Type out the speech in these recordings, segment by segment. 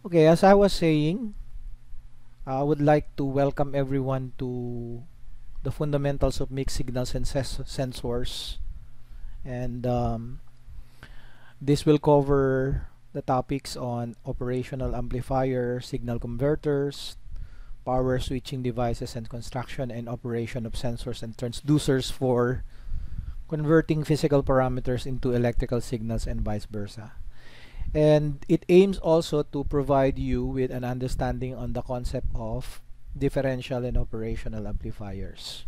Okay, as I was saying, I would like to welcome everyone to the fundamentals of mixed signals and sensors. And this will cover the topics on operational amplifier, signal converters, power switching devices, and construction and operation of sensors and transducers for converting physical parameters into electrical signals and vice versa. And it aims also to provide you with an understanding on the concept of differential and operational amplifiers.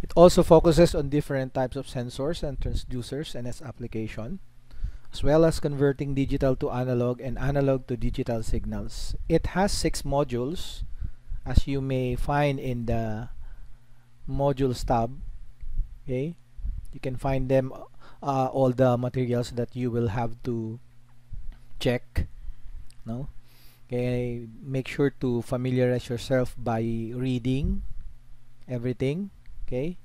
It also focuses on different types of sensors and transducers and its application, as well as converting digital to analog and analog to digital signals. It has 6 modules, as you may find in the modules tab. Okay, you can find them, all the materials that you will have to check. No, okay, make sure to familiarize yourself by reading everything. Okay,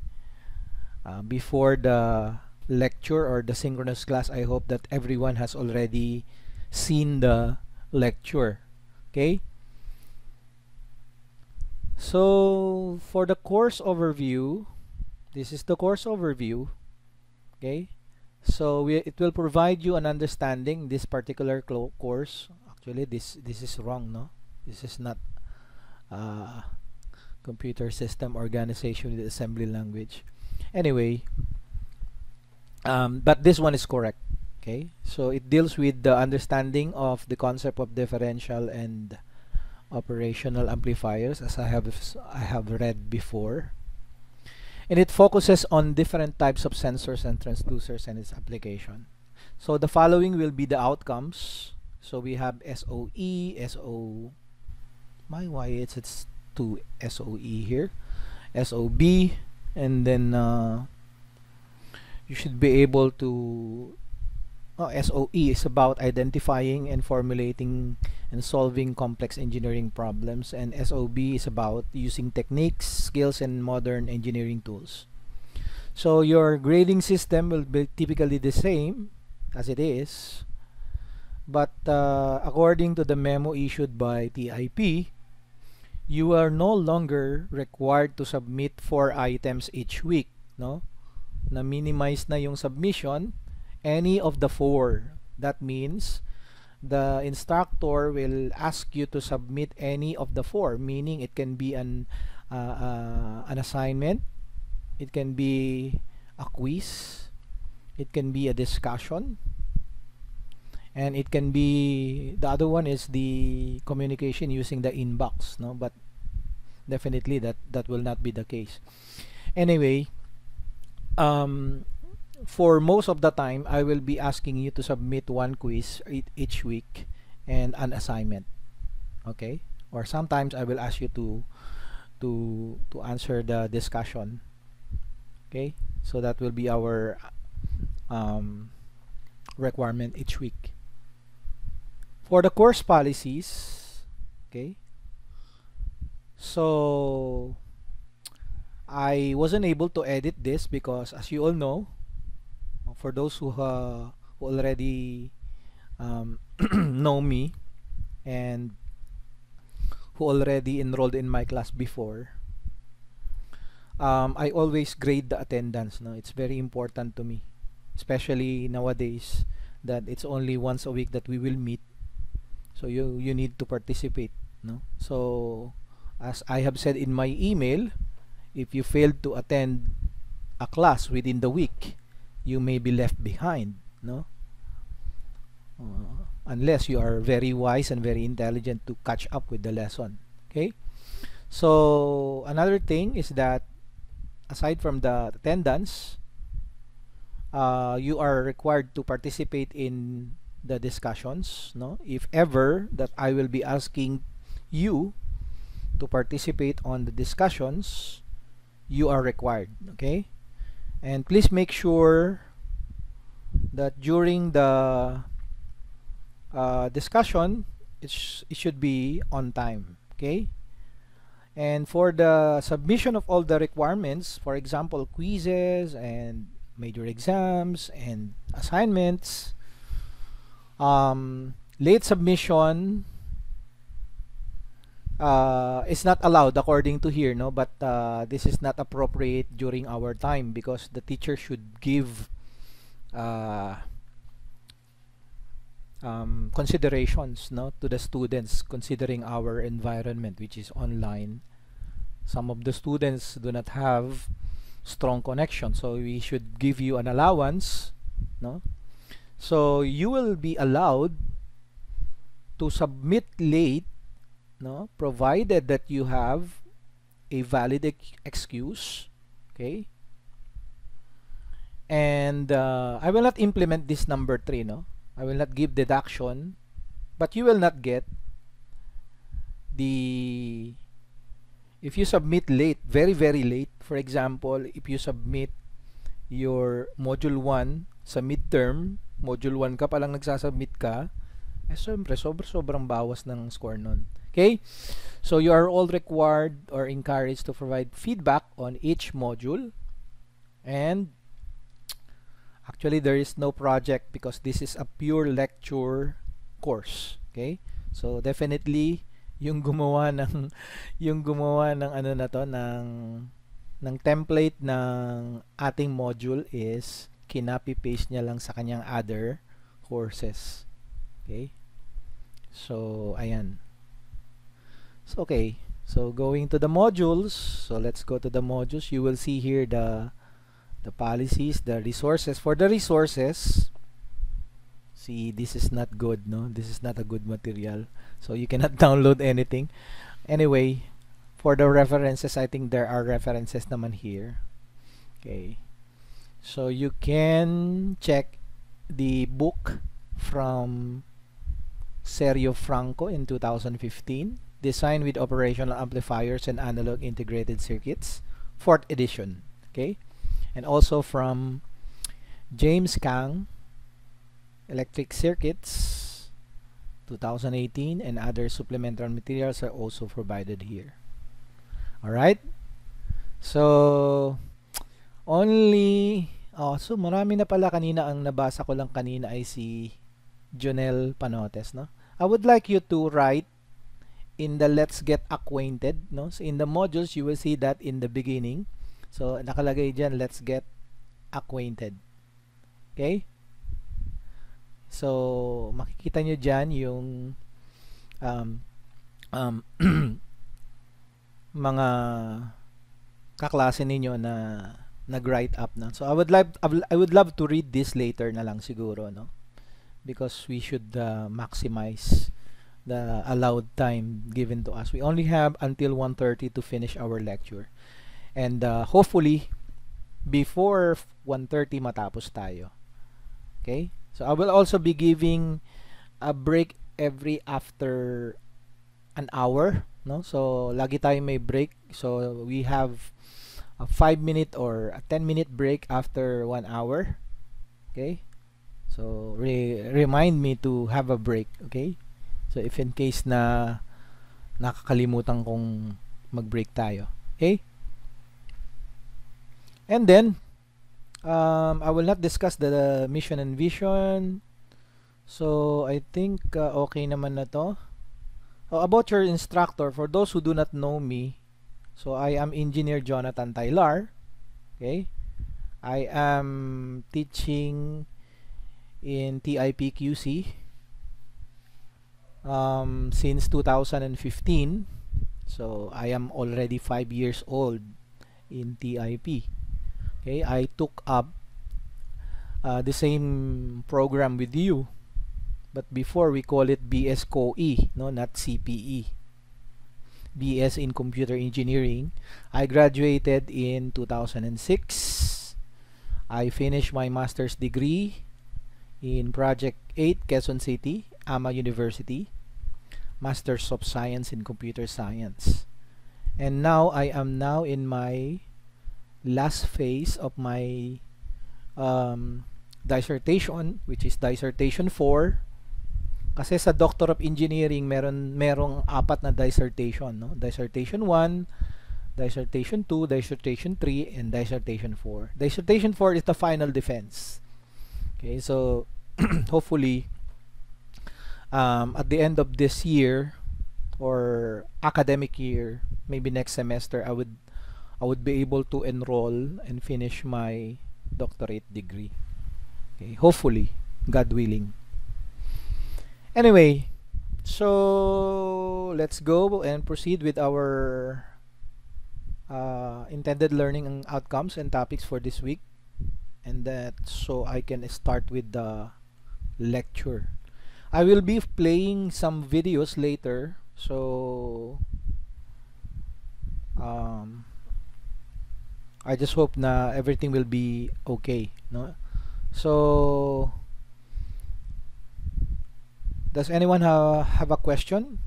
before the lecture or the synchronous class, I hope that everyone has already seen the lecture. Okay, so for the course overview, this is the course overview. Okay, so it will provide you an understanding this particular course. Actually, this is wrong, no? This is not computer system organization with assembly language. Anyway, but this one is correct. Okay, so it deals with the understanding of the concept of differential and operational amplifiers, as I have read before, and it focuses on different types of sensors and transducers and its application. So the following will be the outcomes. So we have SOE, SO. Why it's two SOE here, SOB, and then you should be able to. SOE is about identifying and formulating and solving complex engineering problems, and SOB is about using techniques, skills, and modern engineering tools. So your grading system will be typically the same as it is, but according to the memo issued by TIP, you are no longer required to submit 4 items each week, no? Na-minimize na yung submission, any of the 4. That means the instructor will ask you to submit any of the 4, meaning it can be an assignment, it can be a quiz, it can be a discussion, and it can be, the other one is the communication using the inbox, no? But definitely that will not be the case. Anyway, for most of the time, I will be asking you to submit 1 quiz each week and an assignment. Okay, or sometimes I will ask you to answer the discussion. Okay, so that will be our requirement each week. For the course policies, okay, so I wasn't able to edit this because, as you all know, for those who already know me and who already enrolled in my class before, I always grade the attendance. No, it's very important to me, especially nowadays that it's only once a week that we will meet. So you need to participate. No, so as I have said in my email, if you failed to attend a class within the week, you may be left behind, no? Unless you are very wise and very intelligent to catch up with the lesson. Okay, so another thing is that aside from the attendance, you are required to participate in the discussions, no? If ever that I will be asking you to participate on the discussions, you are required. Okay, and please make sure that during the discussion, it should be on time. Okay, and for the submission of all the requirements, for example, quizzes and major exams and assignments, Late submission is not allowed according to here, no, but this is not appropriate during our time because the teacher should give considerations, no, to the students considering our environment, which is online. Some of the students do not have strong connection, so we should give you an allowance, no. So you will be allowed to submit late, no, provided that you have a valid excuse, okay. And I will not implement this number 3, no. I will not give deduction, but you will not get the, if you submit late, very late, for example, if you submit your module 1 sa midterm, module 1 ka palang nagsasubmit ka, syempre sobrang bawas ng score nun. Okay? So you are all required or encouraged to provide feedback on each module, and actually there is no project because this is a pure lecture course. Okay? So definitely yung gumawa ng ano na to, ng template ng ating module is kinopy paste niya lang sa kanyang other courses. Okay? So ayan. So okay. So going to the modules. So let's go to the modules. You will see here the policies, the resources. For the resources, see, this is not good, no? This is not a good material. So you cannot download anything. Anyway, for the references, I think there are references naman here. Okay. So you can check the book from Sergio Franco in 2015, Design with Operational Amplifiers and Analog Integrated Circuits, 4th edition. Okay. And also from James Kang, Electric Circuits, 2018, and other supplemental materials are also provided here. Alright? So, only, so marami na pala kanina, ang nabasa ko lang kanina ay si Jonel Panotes, no? I would like you to write in the let's get acquainted, no? So in the modules, you will see that in the beginning. So, nakalagay dyan, let's get acquainted. Okay? So, makikita nyo dyan yung mga kaklase ninyo na nag-write up na. So, I would love to read this later na lang siguro, no? Because we should maximize the allowed time given to us. We only have until 1:30 to finish our lecture. And hopefully, before 1:30 matapos tayo. Okay? So, I will also be giving a break every after an hour. No? So, lagi tayo may break. So, we have a 5-minute or a 10-minute break after 1 hour. Okay? So, remind me to have a break. Okay? So, if in case na nakakalimutan kong mag-break tayo. Okay? And then, I will not discuss the mission and vision. So, I think okay naman na to. About your instructor, for those who do not know me, so I am Engineer Jonathan Tylar. Okay? I am teaching in TIPQC since 2015. So, I am already 5 years old in TIP. Okay, I took up the same program with you, but before we call it BS COE, no, not CPE. BS in Computer Engineering. I graduated in 2006. I finished my master's degree in Project 8, Quezon City, AMA University, Masters of Science in Computer Science. And now I am now in my last phase of my dissertation, which is dissertation 4. Kasi sa Doctor of Engineering merong 4 na dissertation, no? Dissertation 1, dissertation 2, dissertation 3, and dissertation 4. Dissertation 4 is the final defense. Okay, so hopefully At the end of this year or academic year, maybe next semester, I would be able to enroll and finish my doctorate degree. Okay, hopefully, God willing. Anyway, so let's go and proceed with our intended learning outcomes and topics for this week, and that so I can start with the lecture. I will be playing some videos later, so I just hope na everything will be okay, no? So does anyone have a question?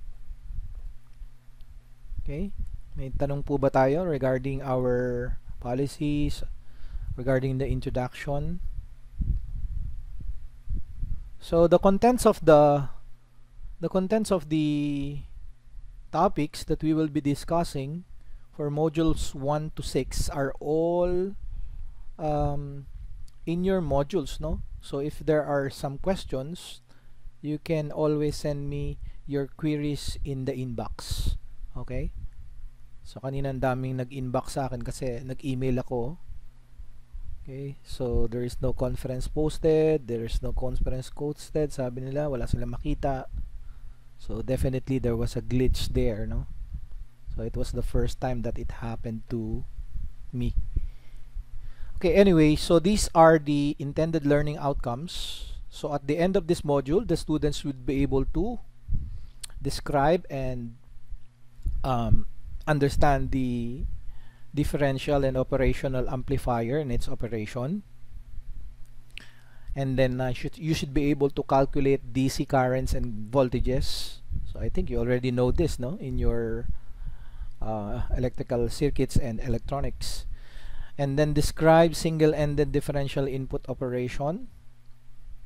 Okay, may tanong po ba tayo regarding our policies, regarding the introduction? So the contents of the topics that we will be discussing for modules 1 to 6 are all in your modules, no? So if there are some questions, you can always send me your queries in the inbox. Okay? So kanina ang daming nag-inbox sa akin kasi nag-email ako. Okay, so there is no conference posted, there is no conference posted, sabi nila wala silang makita. So definitely there was a glitch there, no? So it was the first time that it happened to me. Okay, anyway, so these are the intended learning outcomes. So at the end of this module, the students would be able to describe and understand the differential and operational amplifier and its operation, and then you should be able to calculate DC currents and voltages. So I think you already know this, no, in your electrical circuits and electronics. And then describe single-ended differential input operation,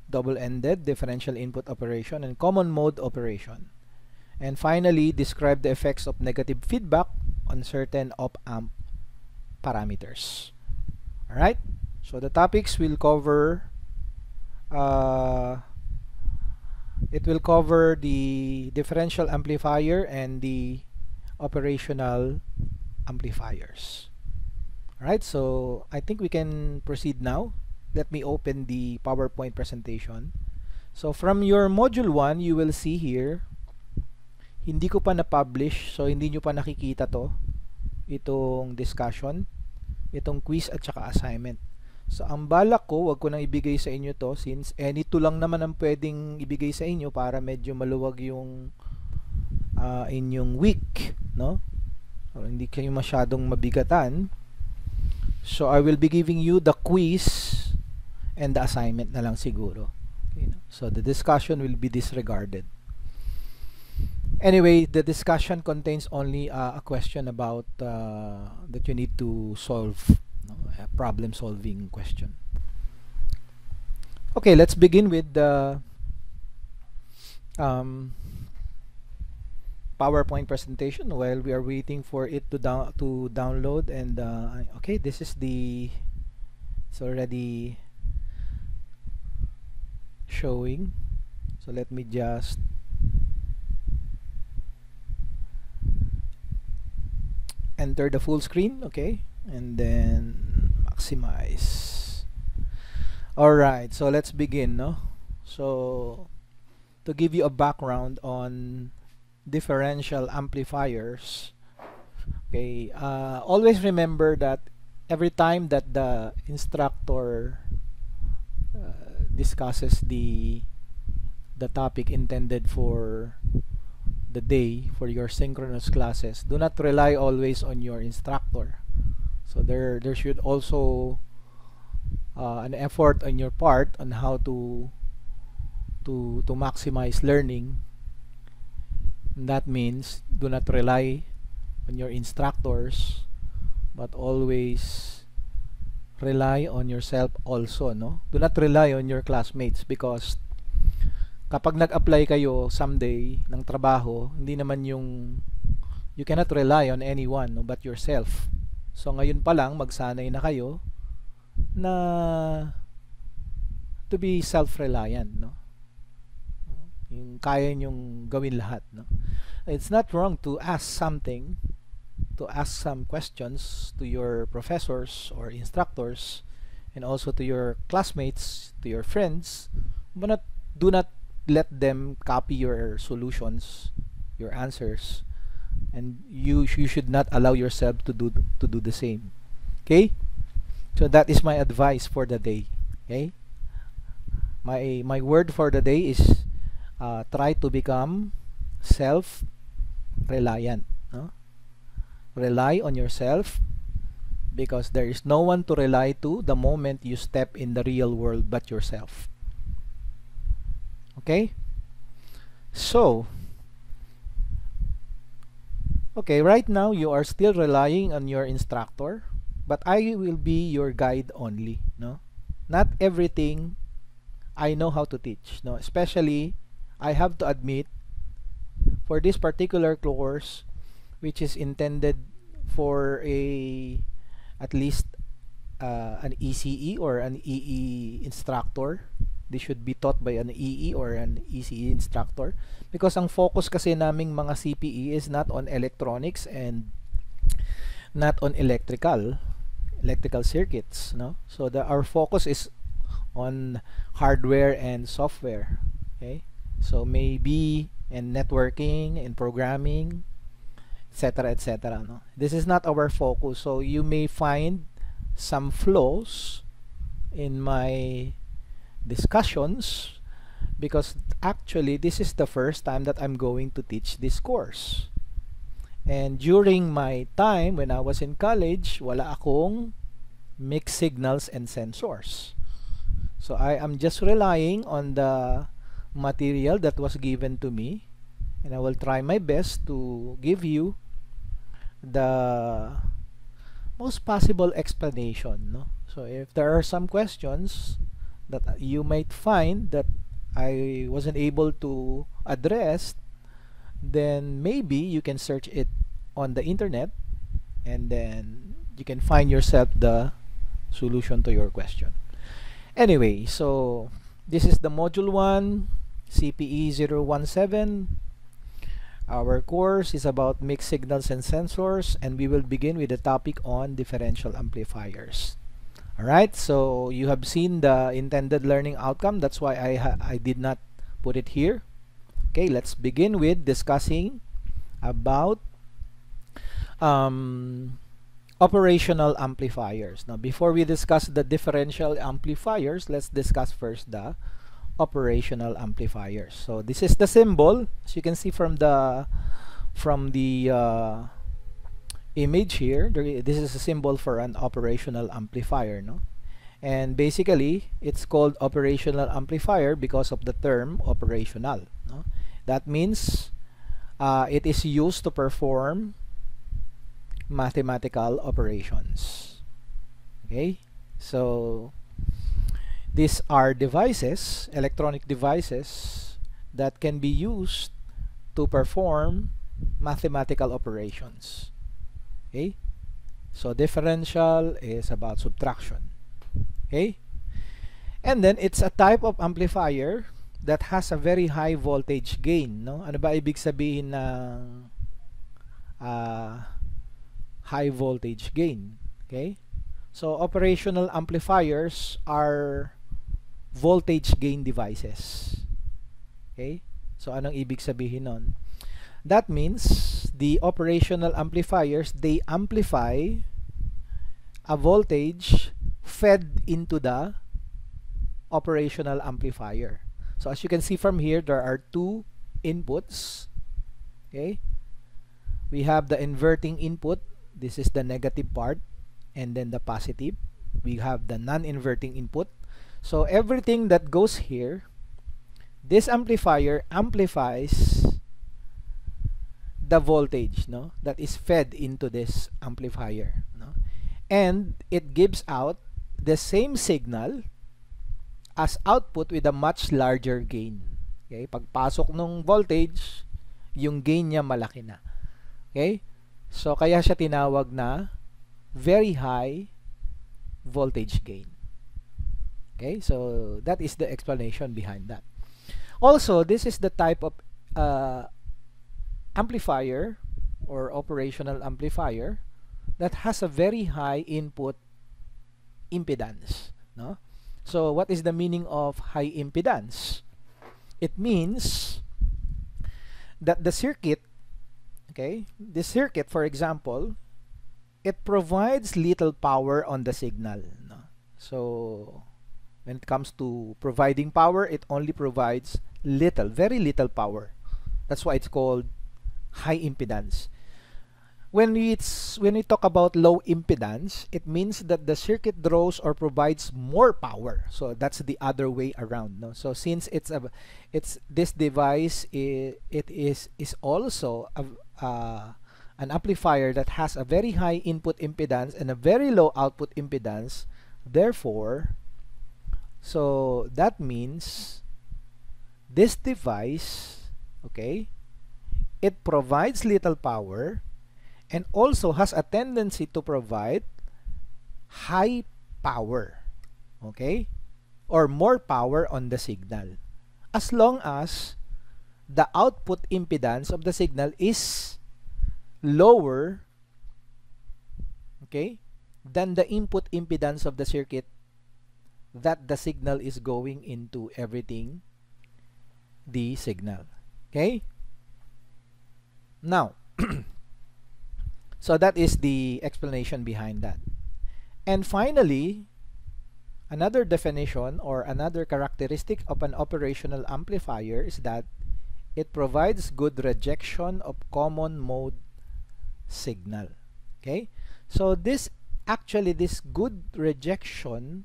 double-ended differential input operation, and common mode operation. And finally, describe the effects of negative feedback on certain op-amp parameters. Alright, so the topics will cover it will cover the differential amplifier and the operational amplifiers. Alright, so I think we can proceed now. Let me open the PowerPoint presentation. So from your module 1, you will see here, hindi ko pa na-publish, so hindi nyo pa nakikita itong discussion, itong quiz at saka assignment. So ang balak ko, wag ko nang ibigay sa inyo to since nito lang naman ang pwedeng ibigay sa inyo para medyo maluwag yung inyong week, no? So, hindi kayo masyadong mabigatan. So I will be giving you the quiz and the assignment na lang siguro. Okay, no? So the discussion will be disregarded. Anyway, the discussion contains only a question about that you need to solve, no? A problem solving question. Okay, let's begin with the PowerPoint presentation while we are waiting for it to download. And okay, this is it's already showing, so let me just enter the full screen. Okay, and then maximize. Alright, so let's begin, no? So to give you a background on differential amplifiers, okay, always remember that every time that the instructor discusses the topic intended for the day for your synchronous classes, do not rely always on your instructor. So there should also an effort on your part on how to maximize learning. And that means do not rely on your instructors, but always rely on yourself also, no? Do not rely on your classmates, because kapag nag-apply kayo someday ng trabaho, hindi naman you cannot rely on anyone, no, but yourself. So ngayon pa lang magsanay na kayo na to be self-reliant, no? Yung kaya nyong gawin lahat, no? It's not wrong to ask something, to ask some questions to your professors or instructors, and also to your classmates, to your friends, but do not let them copy your solutions, your answers, and you should not allow yourself to do the same. Okay? So that is my advice for the day. Okay? My word for the day is try to become self-reliant. No? Rely on yourself, because there is no one to rely to the moment you step in the real world but yourself. Okay? So, okay, right now you are still relying on your instructor, but I will be your guide only, no? Not everything I know how to teach, no? Especially, I have to admit, for this particular course, which is intended for at least an ECE or an EE instructor. This should be taught by an EE or an ECE instructor, because ang focus kasi naming mga CPE is not on electronics and not on electrical circuits, no? So our focus is on hardware and software. Okay, so maybe in networking and programming, etc., etc., no? This is not our focus, so you may find some flaws in my discussions, because actually this is the first time that I'm going to teach this course. And during my time when I was in college, wala akong mixed signals and sensors. So I am just relying on the material that was given to me, and I will try my best to give you the most possible explanation, no? So if there are some questions that you might find that I wasn't able to address, then maybe you can search it on the internet, and then you can find yourself the solution to your question. Anyway, so this is the module 1, CPE 017. Our course is about mixed signals and sensors, and we will begin with the topic on differential amplifiers. Alright, so you have seen the intended learning outcome. That's why I did not put it here. Okay, let's begin with discussing about operational amplifiers. Now, before we discuss the differential amplifiers, let's discuss first the operational amplifiers. So this is the symbol, as you can see from the image here. This is a symbol for an operational amplifier, no? And basically it's called operational amplifier because of the term operational, no? That means it is used to perform mathematical operations. Okay, so these are devices, electronic devices, that can be used to perform mathematical operations. Okay, so differential is about subtraction. Okay, and then it's a type of amplifier that has a very high voltage gain, no? Ano ba ibig sabihin ng high voltage gain? Okay, so operational amplifiers are voltage gain devices. Okay, so anong ibig sabihin nun? That means the operational amplifiers, they amplify a voltage fed into the operational amplifier. So as you can see from here, there are two inputs. Okay, we have the inverting input. This is the negative part, and then the positive. We have the non-inverting input. So everything that goes here, this amplifier amplifies the voltage, no, that is fed into this amplifier, no? And it gives out the same signal as output with a much larger gain. Okay, pagpasok ng voltage, yung gain niya malaki na. Okay, so kaya siya tinawag na very high voltage gain. Okay, so that is the explanation behind that. Also, this is the type of uh, amplifier or operational amplifier that has a very high input impedance, no? So what is the meaning of high impedance? It means that the circuit, okay, the circuit, for example, it provides little power on the signal, no? So when it comes to providing power, it only provides little, very little power. That's why it's called high impedance. When we talk about low impedance, it means that the circuit draws or provides more power. So that's the other way around, no? So since it's this device, it is also an amplifier that has a very high input impedance and a very low output impedance. Therefore, so that means this device, okay, it provides little power and also has a tendency to provide high power, okay, or more power on the signal, as long as the output impedance of the signal is lower, okay, than the input impedance of the circuit that the signal is going into everything the signal, okay. Now so that is the explanation behind that. And finally, another definition or another characteristic of an operational amplifier is that it provides good rejection of common mode signal, okay. So this good rejection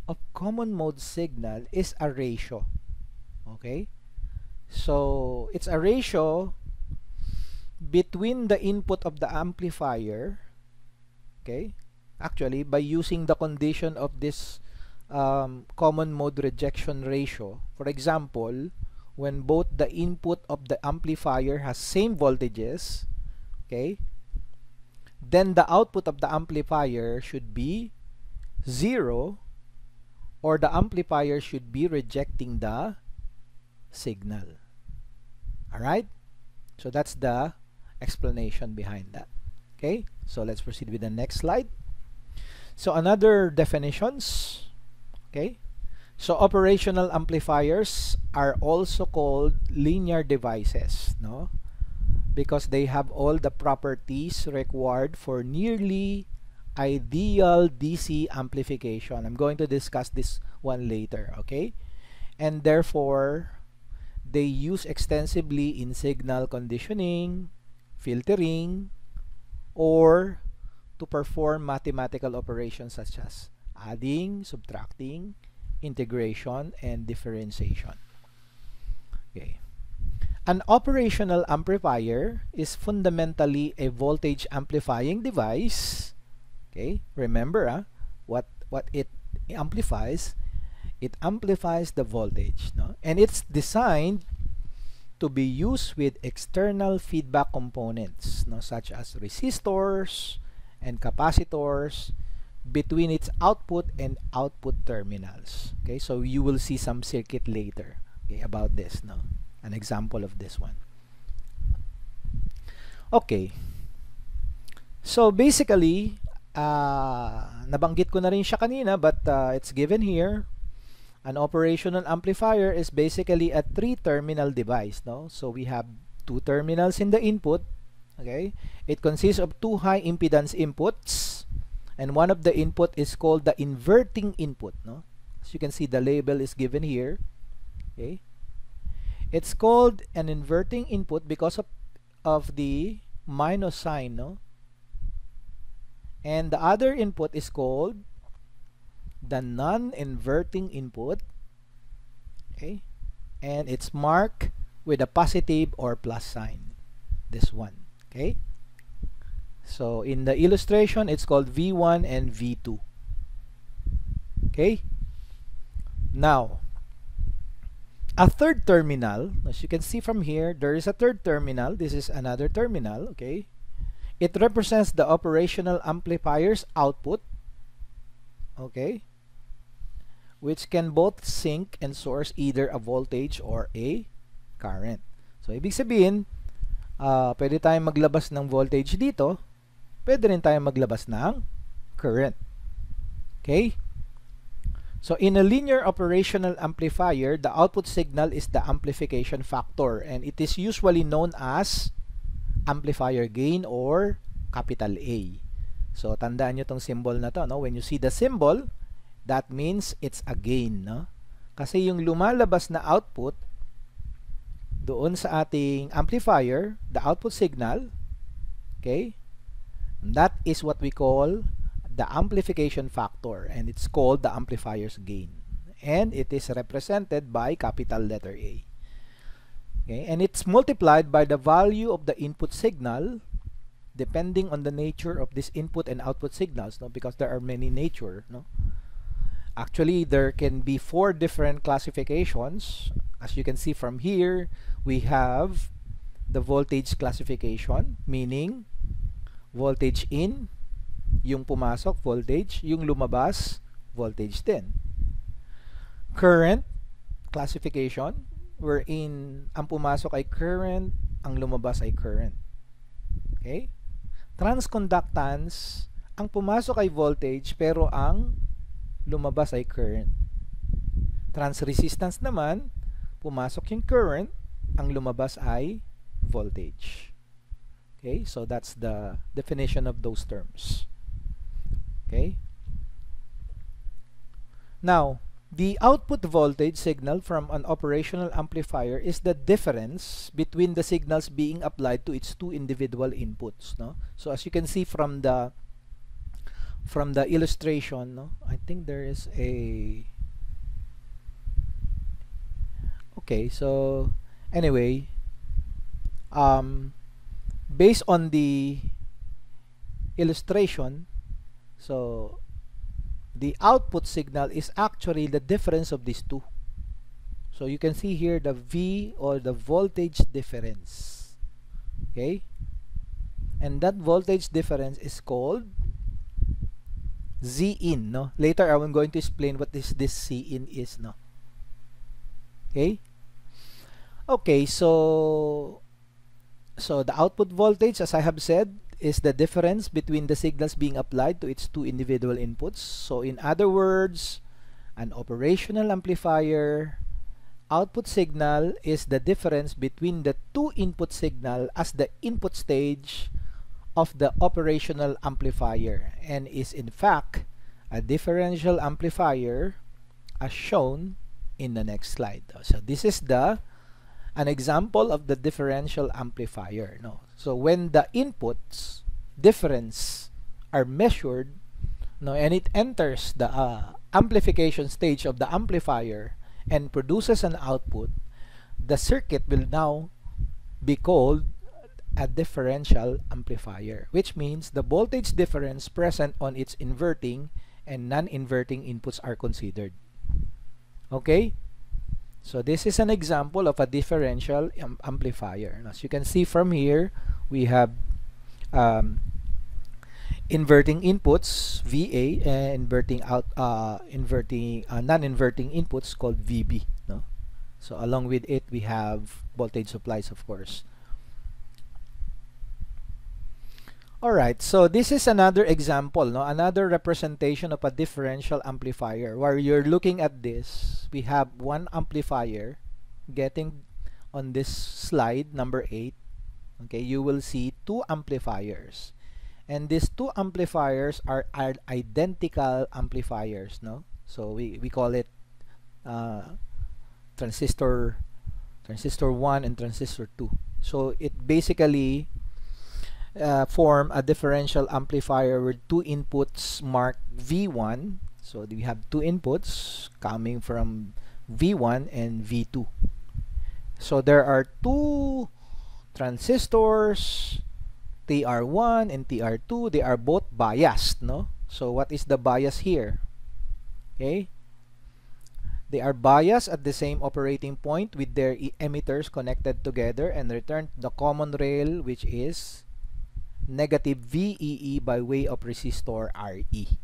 of common mode signal is a ratio, okay. So it's a ratio between the input of the amplifier, okay, actually by using the condition of this common mode rejection ratio. For example, when both the input of the amplifier has same voltages, okay, then the output of the amplifier should be 0, or the amplifier should be rejecting the signal. Alright? So that's the explanation behind that. Okay? So let's proceed with the next slide. So another definitions. Okay? So operational amplifiers are also called linear devices, no? Because they have all the properties required for nearly ideal DC amplification. I'm going to discuss this one later, okay? And therefore, they use extensively in signal conditioning, filtering, or to perform mathematical operations such as adding, subtracting, integration, and differentiation. Okay. An operational amplifier is fundamentally a voltage amplifying device. Okay, remember what it amplifies. It amplifies the voltage, no? And it's designed to be used with external feedback components, no, such as resistors and capacitors between its output and output terminals. Okay, so you will see some circuit later, okay, about this, no? An example of this one. Okay, so basically nabanggit ko na rin siya kanina, but it's given here. An operational amplifier is basically a 3-terminal device, no? So we have 2 terminals in the input, okay? It consists of 2 high impedance inputs, and one of the input is called the inverting input, no? As you can see, the label is given here, okay? It's called an inverting input because of the minus sign, no? And the other input is called the non-inverting input, okay, and it's marked with a positive or plus sign, this one, okay. So in the illustration, it's called V1 and V2, okay. Now a third terminal, as you can see from here, there is a third terminal. This is another terminal, okay. It represents the operational amplifier's output, okay, which can both sink and source either a voltage or a current. So, ibig sabihin, pwede tayong maglabas ng voltage dito, pwede rin tayong maglabas ng current. Okay? So, in a linear operational amplifier, the output signal is the amplification factor, and it is usually known as amplifier gain or capital A. So, tandaan nyo tong symbol na to, no? When you see the symbol, that means it's a gain, no? Kasi yung lumalabas na output doon sa ating amplifier, the output signal, okay, that is what we call the amplification factor, and it's called the amplifier's gain, and it is represented by capital letter A. Okay, and it's multiplied by the value of the input signal depending on the nature of this input and output signals, no? Because there are many nature, no? Actually, there can be 4 different classifications. As you can see from here, we have the voltage classification, meaning voltage in, yung pumasok, voltage, yung lumabas, voltage din. Current classification, wherein ang pumasok ay current, ang lumabas ay current. Okay? Transconductance, ang pumasok ay voltage, pero ang lumabas ay current. Transresistance naman, pumasok yung current, ang lumabas ay voltage. Okay? So that's the definition of those terms. Okay? Now, the output voltage signal from an operational amplifier is the difference between the signals being applied to its 2 individual inputs, no? So as you can see from the illustration, no? I think there is a okay, so anyway, based on the illustration, so the output signal is actually the difference of these two. So you can see here the V, or the voltage difference. Okay? And that voltage difference is called Z in, no? Later I'm going to explain what this Z in is, no? Okay? Okay, so the output voltage, as I have said, is the difference between the signals being applied to its 2 individual inputs. So in other words, an operational amplifier output signal is the difference between the 2 input signal as the input stage of the operational amplifier, and is in fact a differential amplifier as shown in the next slide. So this is an example of the differential amplifier, no? So when the inputs difference are measured, no, and it enters the amplification stage of the amplifier and produces an output, the circuit will now be called a differential amplifier, which means the voltage difference present on its inverting and non-inverting inputs are considered. Okay? So this is an example of a differential amplifier. As you can see from here, we have inverting inputs VA and non-inverting inputs called VB, no? So along with it, we have voltage supplies, of course. Alright, so this is another example, no? Another representation of a differential amplifier. Where you're looking at this, we have one amplifier getting on this slide, number 8. Okay, you will see 2 amplifiers. And these 2 amplifiers are identical amplifiers, no? So we call it transistor 1 and transistor 2. So it basically form a differential amplifier with 2 inputs marked V1. So we have 2 inputs coming from V1 and V2. So there are 2 transistors, TR1 and TR2. They are both biased, no? So what is the bias here? Okay, they are biased at the same operating point with their emitters connected together and return the common rail, which is negative VEE by way of resistor RE.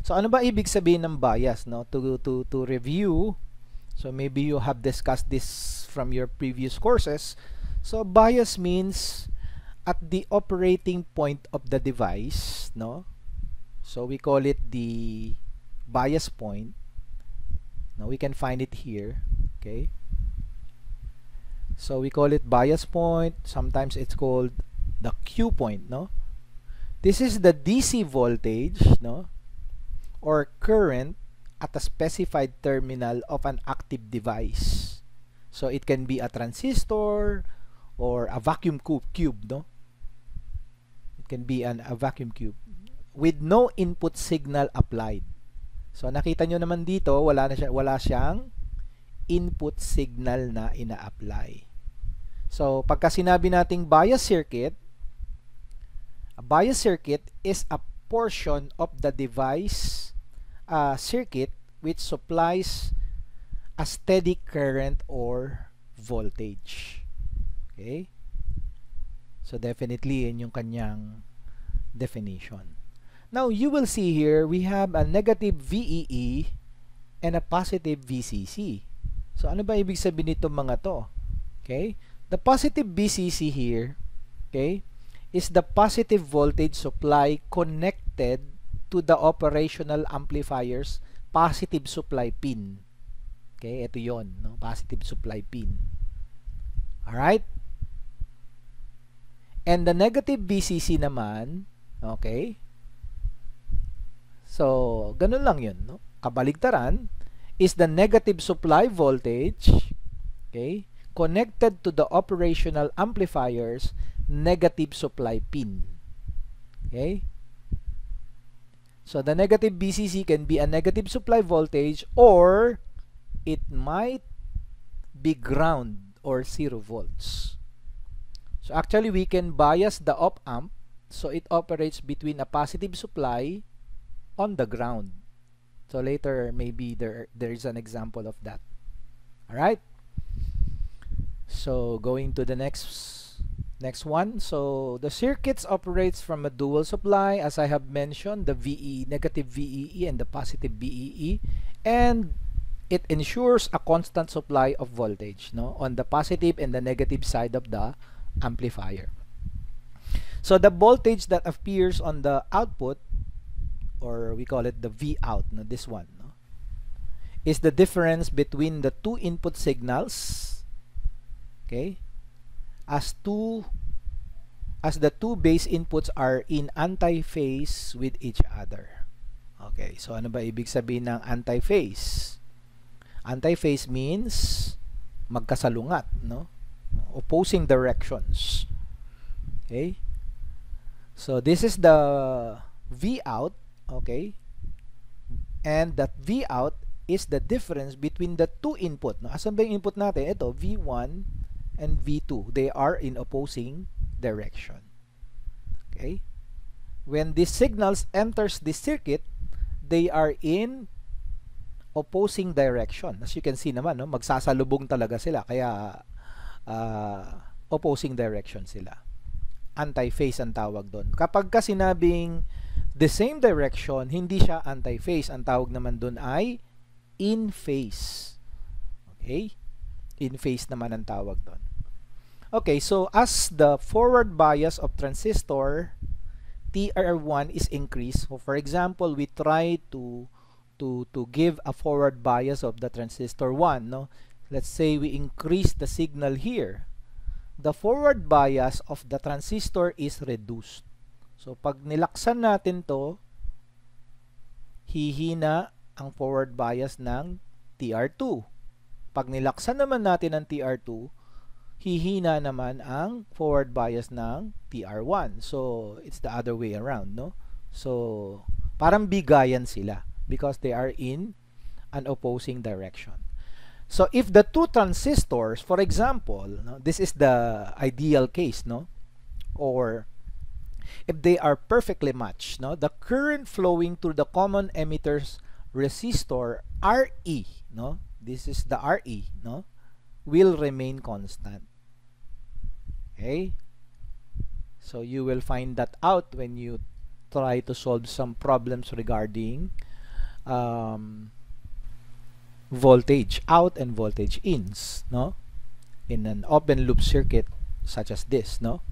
So ano ba ibig sabihin ng bias, no? To review, so maybe you have discussed this from your previous courses. So bias means at the operating point of the device, no? So we call it the bias point. Now we can find it here, okay? So we call it bias point. Sometimes it's called the Q point, no? This is the DC voltage, no, or current at a specified terminal of an active device. So it can be a transistor or a vacuum cube, no? It can be a vacuum cube with no input signal applied. So nakita nyo naman dito, wala siyang input signal na ina-apply. So pagka sinabi nating bias circuit, a bias circuit is a portion of the device circuit which supplies a steady current or voltage. Okay? So definitely yun yung kanyang definition. Now you will see here we have a negative VEE and a positive VCC. So ano ba ibig sabihin nito mga to? Okay? The positive VCC here, okay, is the positive voltage supply connected to the operational amplifier's positive supply pin. Okay, ito yon, no? Positive supply pin. Alright? And the negative VCC naman, okay, so ganun lang yun, no? Kabaligtaran is the negative supply voltage, okay, connected to the operational amplifier's negative supply pin. Okay? So the negative VCC can be a negative supply voltage or it might be ground or 0 volts. So actually we can bias the op-amp so it operates between a positive supply on the ground. So later maybe there is an example of that. Alright? So going to the next one. So the circuits operates from a dual supply, as I have mentioned, the negative VEE and the positive VEE, and it ensures a constant supply of voltage, no, on the positive and the negative side of the amplifier. So the voltage that appears on the output, or we call it the V out, no, this one, no, is the difference between the two input signals, okay, as the two base inputs are in anti-phase with each other. Okay, so ano ba ibig sabihin ng anti-phase? Anti-phase means magkasalungat, no? Opposing directions. Okay? So this is the V out, okay? And that V out is the difference between the two input. No? Asan ba yung input natin? Ito, V1 and V2. They are in opposing direction. Okay? When these signals enters the circuit, they are in opposing direction. As you can see naman, no, magsasalubong talaga sila. Kaya opposing direction sila. Anti-phase ang tawag doon. Kapag ka sinabing the same direction, hindi siya anti-phase. Ang tawag naman doon ay in phase. Okay? In phase naman ang tawag doon. Okay, so as the forward bias of transistor TR1 is increased, so for example, we try to give a forward bias of the transistor 1, no? Let's say we increase the signal here. The forward bias of the transistor is reduced. So pag nilaksan natin to, hihina ang forward bias ng TR2. Pag nilaksan naman natin ang TR2, hihina naman ang forward bias ng TR1. So, it's the other way around, no? So, parang bigayan sila because they are in an opposing direction. So, if the two transistors, for example, no, this is the ideal case, no? Or if they are perfectly matched, no, the current flowing through the common emitters resistor RE, no? This is the RE, no? Will remain constant. Okay? So you will find that out when you try to solve some problems regarding voltage out and voltage ins, no, in an open loop circuit such as this, no.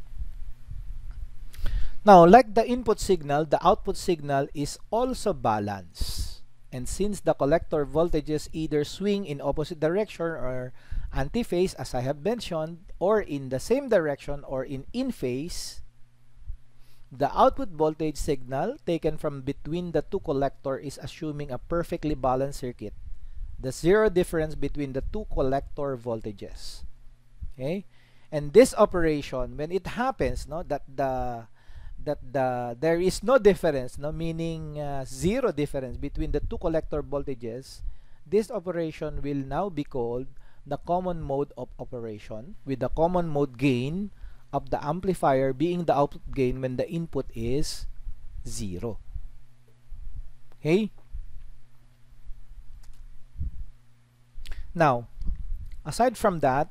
Now, like the input signal, the output signal is also balanced. And since the collector voltages either swing in opposite direction or antiphase, as I have mentioned, or in the same direction or in phase, the output voltage signal taken from between the two collectors is assuming a perfectly balanced circuit. The zero difference between the two collector voltages. Okay? And this operation, when it happens, no, that there is no difference, no, meaning zero difference between the two collector voltages, this operation will now be called the common mode of operation, with the common mode gain of the amplifier being the output gain when the input is 0. Okay? Now, aside from that,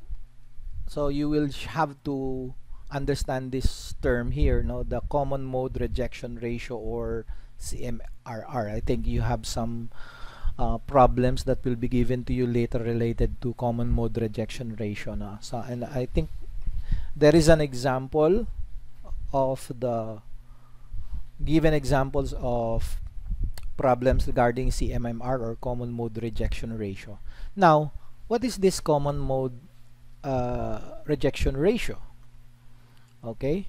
so you will have to understand this term here, no, the common mode rejection ratio, or CMRR. I think you have some problems that will be given to you later related to common mode rejection ratio, no? So, and I think there is an example of the given examples of problems regarding CMMR, or common mode rejection ratio. Now, what is this common mode rejection ratio? Okay,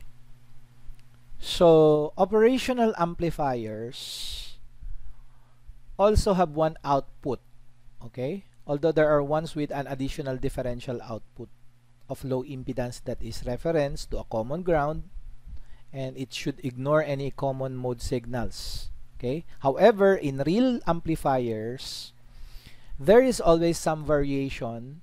so operational amplifiers also have one output, okay, although there are ones with an additional differential output of low impedance that is referenced to a common ground, and it should ignore any common mode signals. Okay, however, in real amplifiers there is always some variation,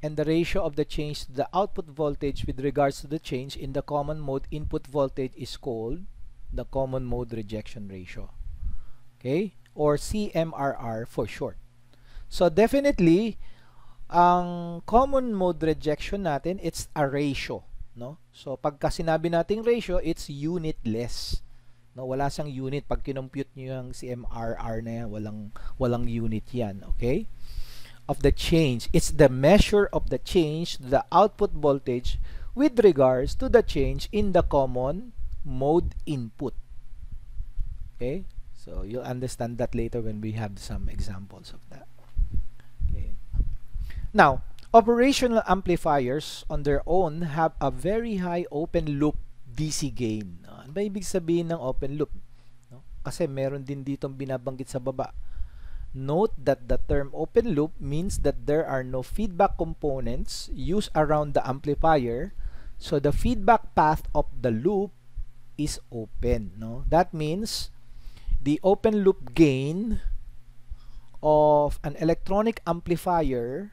and the ratio of the change to the output voltage with regards to the change in the common mode input voltage is called the common mode rejection ratio, okay, or CMRR for short. So definitely ang common mode rejection natin, it's a ratio, no? So pagka sinabi nating ratio, it's unitless, no? Wala siyang unit. Pag kinompute niyo yung CMRR na yan, walang unit yan, okay, of the change. It's the measure of the change to the output voltage with regards to the change in the common mode input. Okay, so you'll understand that later when we have some examples of that. Okay. Now, operational amplifiers on their own have a very high open loop DC gain. Ano ba ibig sabihin ng open loop? No? Kasi meron din ditong binabanggit sa baba. Note that the term open loop means that there are no feedback components used around the amplifier, so the feedback path of the loop is open, no? That means the open loop gain of an electronic amplifier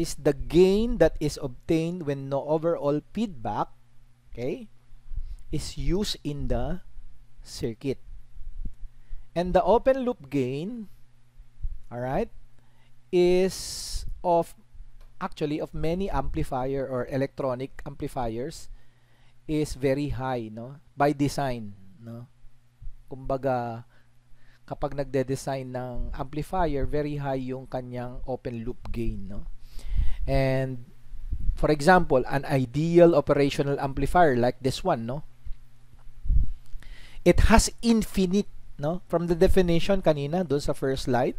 is the gain that is obtained when no overall feedback, okay, is used in the circuit. And the open loop gain, alright, is actually of many amplifier or electronic amplifiers is very high, no, by design, no. Kumbaga, kapag nagde-design ng amplifier, very high yung kanyang open loop gain, no. And for example, an ideal operational amplifier like this one, no, it has infinite, no, from the definition kanina doon sa first slide,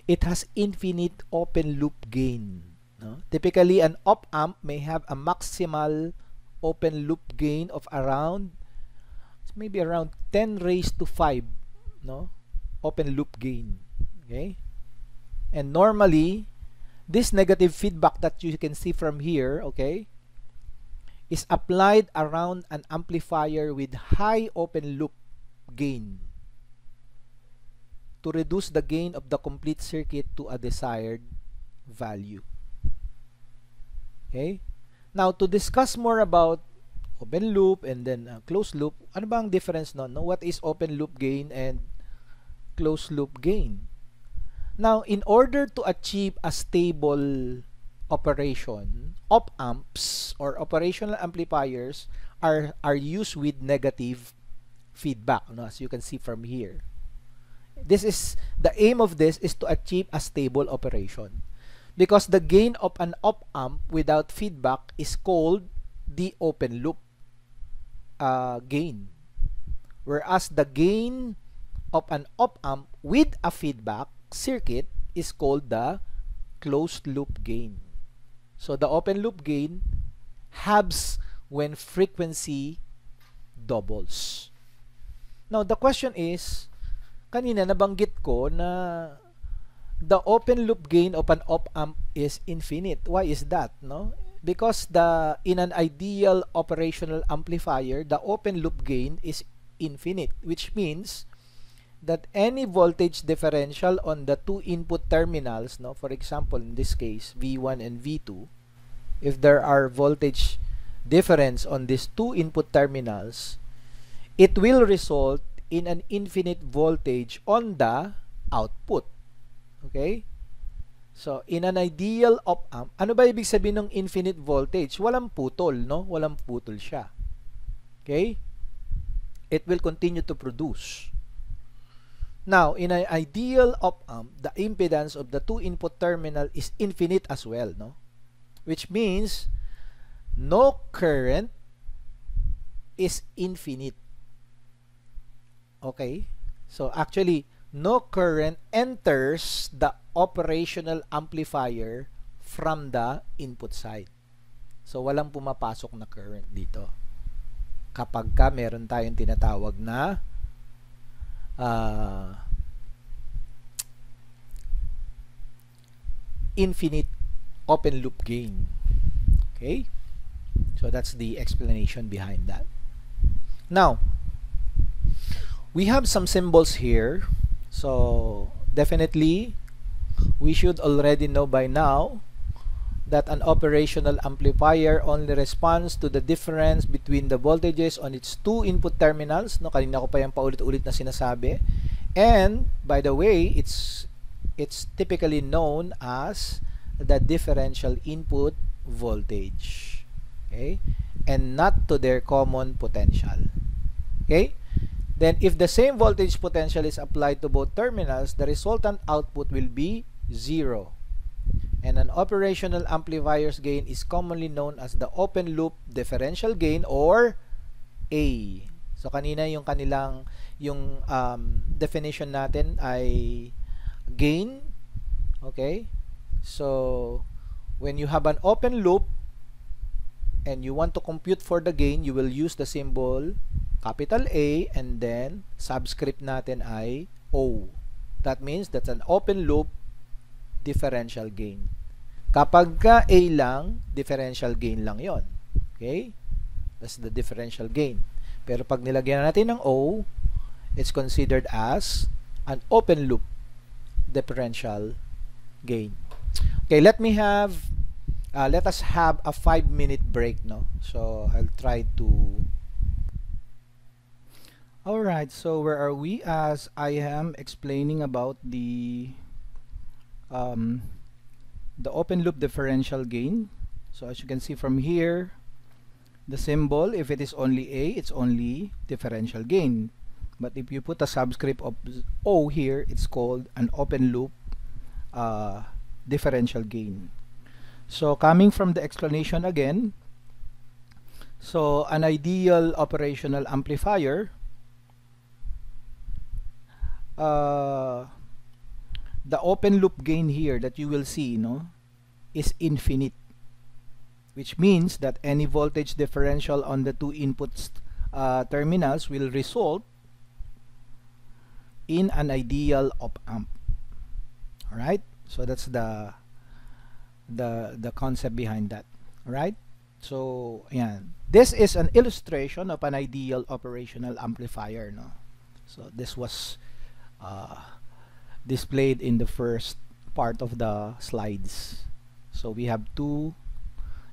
it has infinite open loop gain, no? Typically, an op-amp may have a maximal open loop gain of around, maybe around 10 raised to 5, no, open loop gain, okay? And normally, this negative feedback that you can see from here, okay, is applied around an amplifier with high open loop gain to reduce the gain of the complete circuit to a desired value. Okay? Now, to discuss more about open loop and then closed loop, ano ba ang difference nun? No? What is open loop gain and closed loop gain? Now, in order to achieve a stable operation, op-amps or operational amplifiers are used with negative feedback, no? As you can see from here. This is the aim of this is to achieve a stable operation. Because the gain of an op-amp without feedback is called the open loop gain. Whereas the gain of an op-amp with a feedback circuit is called the closed loop gain. So the open loop gain halves when frequency doubles. Now the question is, kanina nabanggit ko na the open loop gain of an op-amp is infinite. Why is that? No? Because in an ideal operational amplifier, the open loop gain is infinite, which means that any voltage differential on the two input terminals, no, for example in this case V1 and V2, if there are voltage difference on these two input terminals, it will result in an infinite voltage on the output. Okay? So, in an ideal op-amp, ano ba ibig sabihin ng infinite voltage? Walang putol, no? Walang putol siya. Okay? It will continue to produce. Now, in an ideal op-amp, the impedance of the two input terminal is infinite as well, no? Which means no current is infinite. Okay? So, actually, no current enters the operational amplifier from the input side. So, walang pumapasok na current dito. Kapag meron tayong tinatawag na infinite open loop gain. Okay? So, that's the explanation behind that. Now, we have some symbols here. So, definitely, we should already know by now that an operational amplifier only responds to the difference between the voltages on its two input terminals. No, kanina ko pa yung paulit-ulit na sinasabi. And, by the way, it's typically known as the differential input voltage. Okay? And not to their common potential. Okay? Then, if the same voltage potential is applied to both terminals, the resultant output will be 0. And an operational amplifier's gain is commonly known as the open loop differential gain or A. So, kanina yung kanilang, definition natin ay gain. Okay? So, when you have an open loop and you want to compute for the gain, you will use the symbol capital A and then subscript natin ay O. That means that's an open loop differential gain. Kapag ka A lang, differential gain lang yon. Okay? That's the differential gain. Pero pag nilagyan natin ng O, it's considered as an open loop differential gain. Okay, let us have a 5-minute break, no? So, I'll try to Alright, so where are we? As I am explaining about the open loop differential gain. So as you can see from here, the symbol, if it is only A, it's only differential gain. But if you put a subscript of O here, it's called an open loop differential gain. So coming from the explanation again, so an ideal operational amplifier, the open loop gain here that you will see, no, is infinite, which means that any voltage differential on the two inputs terminals will result in an ideal op-amp. Alright, so that's the concept behind that. Alright, so yan, this is an illustration of an ideal operational amplifier, no. So this was displayed in the first part of the slides. So we have two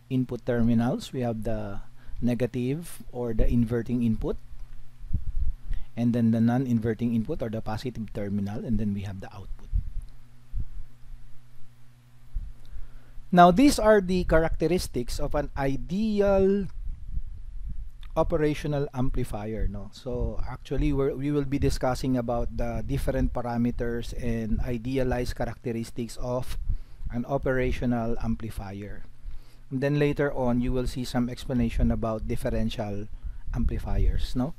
input terminals. We have the negative or the inverting input, and then the non-inverting input or the positive terminal, and then we have the output. Now these are the characteristics of an ideal operational amplifier, no? So actually we will be discussing about the different parameters and idealized characteristics of an operational amplifier. And then later on you will see some explanation about differential amplifiers, no?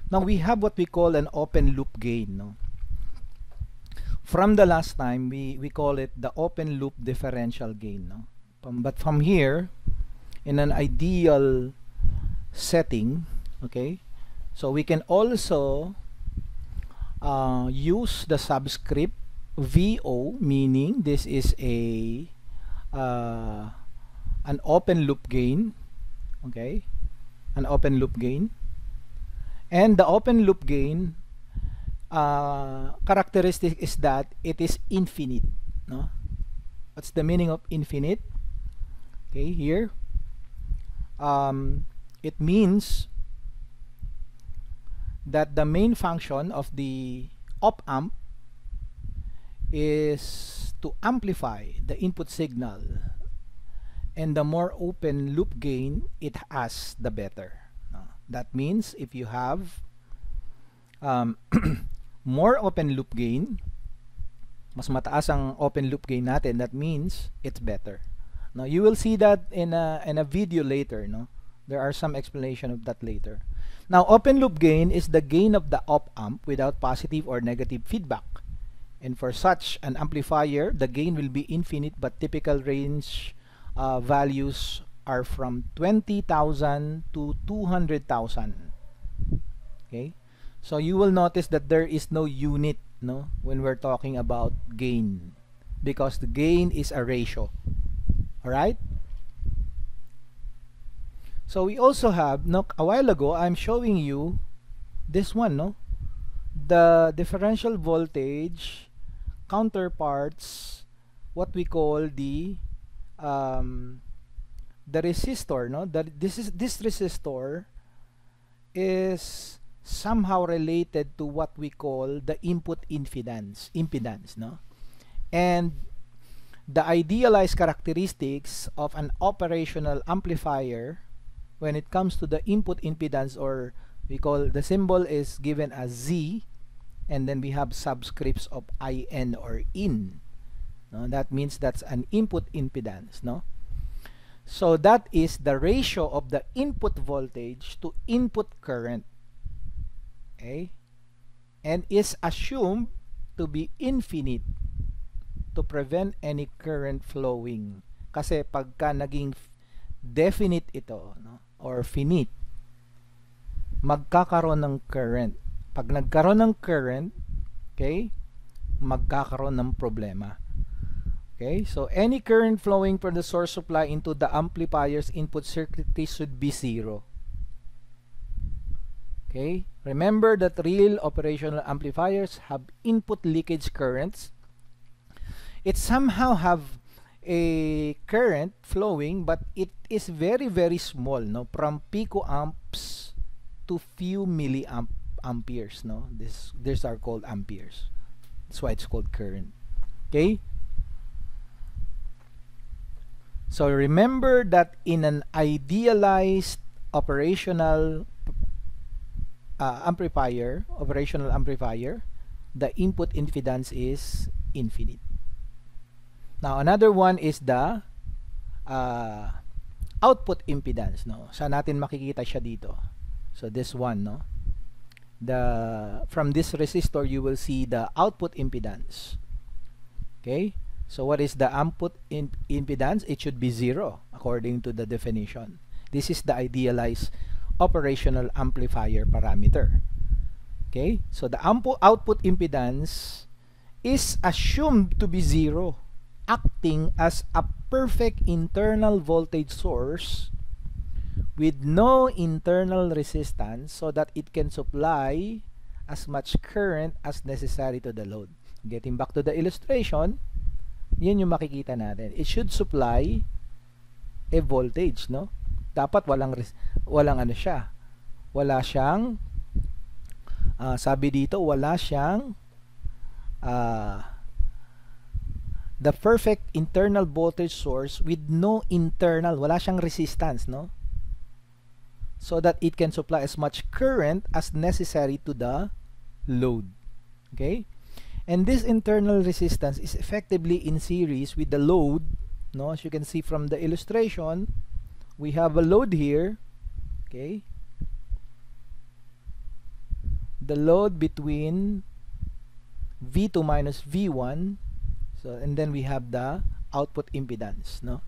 Now we have what we call an open loop gain, no? From the last time we call it the open loop differential gain, no? But from here, in an ideal setting, okay, so we can also use the subscript VO, meaning this is a an open loop gain, okay, an open loop gain, and the open loop gain characteristic is that it is infinite, no? What's the meaning of infinite? Okay, here it means that the main function of the op-amp is to amplify the input signal, and the more open loop gain it has, the better. That means if you have more open loop gain, mas mataas ang open loop gain natin, that means it's better. Now you will see that in a video later, no? There are some explanation of that later. Now open loop gain is the gain of the op-amp without positive or negative feedback. And for such an amplifier, the gain will be infinite, but typical range values are from 20,000 to 200,000. Okay? So you will notice that there is no unit, no, when we're talking about gain, because the gain is a ratio. Alright? So we also have, no, a while ago I'm showing you this one, no, the differential voltage counterparts, what we call the resistor, no, that this resistor is somehow related to what we call the input impedance, no? And the idealized characteristics of an operational amplifier when it comes to the input impedance, or we call the symbol is given as Z, and then we have subscripts of IN or in, no? That means that's an input impedance, no? So that is the ratio of the input voltage to input current, okay, and is assumed to be infinite to prevent any current flowing. Kasi pagka naging definite ito, no, or finite, magkakaroon ng current. Pag nagkaroon ng current, okay, magkakaroon ng problema. Okay, so any current flowing from the source supply into the amplifier's input circuitry should be zero. Okay, remember that real operational amplifiers have input leakage currents. It somehow have a current flowing, but it is very small, no, from picoamps to few milliamperes, no. These are called amperes. That's why it's called current. Okay, so remember that in an idealized operational operational amplifier, the input impedance is infinite. Now another one is the output impedance, no. Saan natin makikita siya dito? So this one, no, from this resistor you will see the output impedance. Okay, so what is the output impedance? It should be zero according to the definition. This is the idealized operational amplifier parameter. Okay, so the output impedance is assumed to be zero, acting as a perfect internal voltage source with no internal resistance, so that it can supply as much current as necessary to the load. Getting back to the illustration, yun yung makikita natin. It should supply a voltage, no? Dapat walang ano siya. Wala siyang sabi dito, wala siyang the perfect internal voltage source with no internal, wala siyang resistance, no? so that it can supply as much current as necessary to the load. Okay? And this internal resistance is effectively in series with the load. No, as you can see from the illustration, we have a load here. Okay? The load between V2 minus V1. So, and then we have the output impedance. No?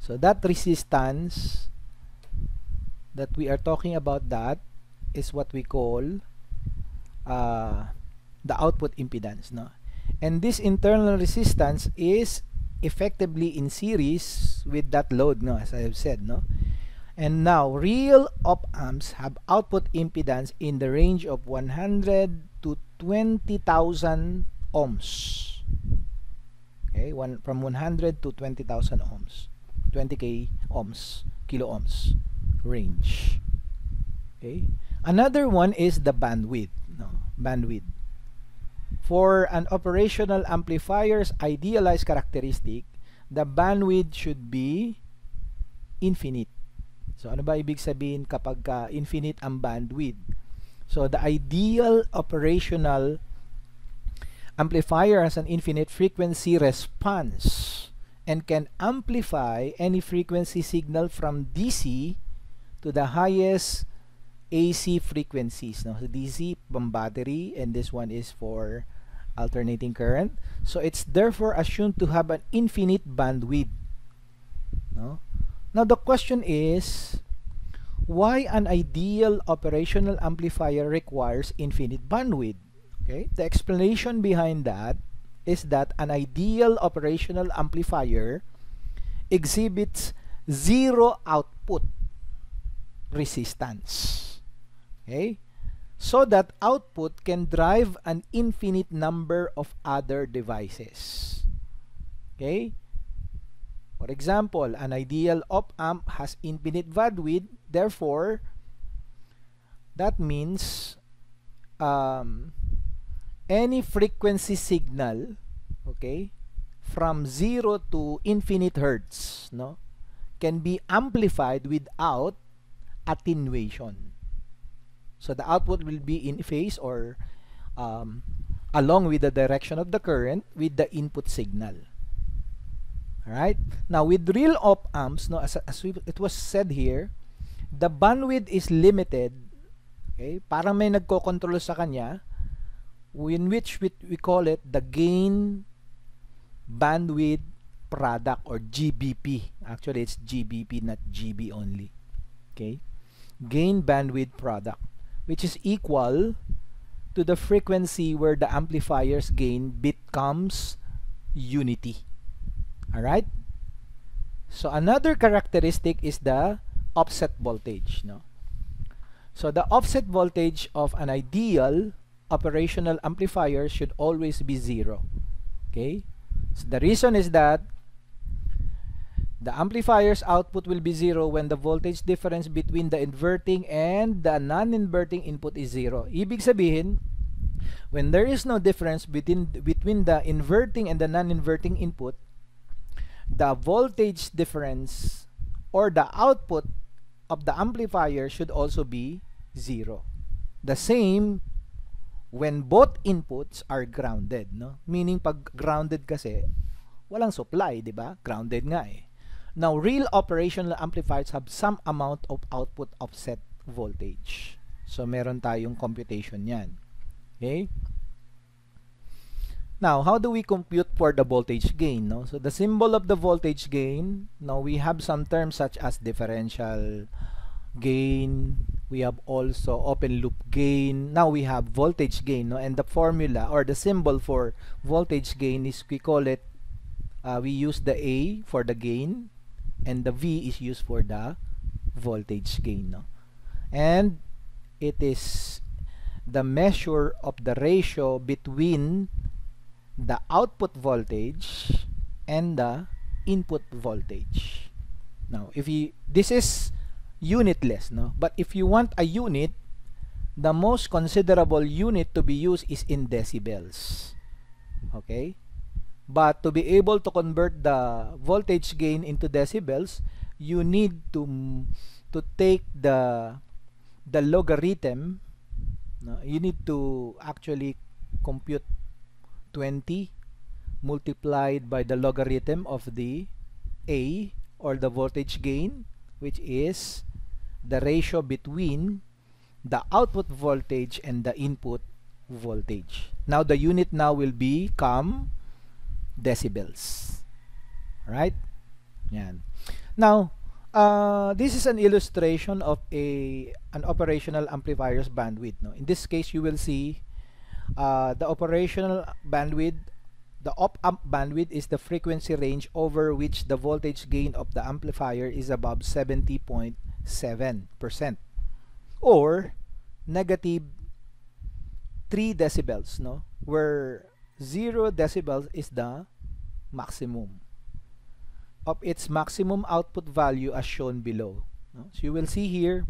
So that resistance that we are talking about, that is what we call the output impedance. No? And this internal resistance is effectively in series with that load, no, as I have said. No? And now real op-amps have output impedance in the range of 100 to 20,000 ohms. Okay, from 100 to 20,000 ohms, 20k ohms, kilo ohms range. Okay, another one is the bandwidth. No, bandwidth. For an operational amplifier's idealized characteristic, the bandwidth should be infinite. So ano ba ibig sabihin kapag infinite ang bandwidth? So the ideal operational amplifier has an infinite frequency response and can amplify any frequency signal from DC to the highest AC frequencies. No? So DC from battery, and this one is for alternating current. So it's therefore assumed to have an infinite bandwidth. No? Now the question is, why an ideal operational amplifier requires infinite bandwidth? Okay, the explanation behind that is that an ideal operational amplifier exhibits zero output resistance. Okay, so that output can drive an infinite number of other devices. Okay, for example, an ideal op-amp has infinite bandwidth. Therefore, that means any frequency signal, okay, from 0 to infinite hertz, no, can be amplified without attenuation. So the output will be in phase or along with the direction of the current with the input signal. Alright? Now with real op-amps, no, as it was said here, the bandwidth is limited. Okay? Parang may nagko-control sa kanya, in which we call it the gain bandwidth product, or GBP. Actually, it's GBP, not GB only. Okay? Gain bandwidth product, which is equal to the frequency where the amplifier's gain becomes unity. Alright? So another characteristic is the offset voltage. No? So the offset voltage of an ideal operational amplifier should always be 0. Okay? So the reason is that the amplifier's output will be 0 when the voltage difference between the inverting and the non-inverting input is 0. Ibig sabihin, when there is no difference between the inverting and the non-inverting input, the voltage difference or the output of the amplifier should also be 0. The same when both inputs are grounded, no? Meaning pag grounded kasi walang supply, di ba? Grounded nga eh. Now, real operational amplifiers have some amount of output offset voltage. So meron tayong computation yan. Okay? Now, how do we compute for the voltage gain? No? So the symbol of the voltage gain, now we have some terms such as differential gain, we have also open loop gain, now we have voltage gain, no? And the formula or the symbol for voltage gain is, we call it, we use the A for the gain and the V is used for the voltage gain. No? And it is the measure of the ratio between the output voltage and the input voltage. Now, if you, this is unitless, no? But if you want a unit, the most considerable unit to be used is in decibels. Okay? But to be able to convert the voltage gain into decibels, you need to to take the logarithm, no, you need to actually compute 20 multiplied by the logarithm of the A, or the voltage gain, which is the ratio between the output voltage and the input voltage. Now the unit now will become decibels. Right? Yan. Now, this is an illustration of an operational amplifier's bandwidth. No? In this case, you will see the operational bandwidth. The op-amp bandwidth is the frequency range over which the voltage gain of the amplifier is above 70.7%, or negative 3 decibels, no? Where 0 decibels is the maximum of its maximum output value as shown below. No? So you will see here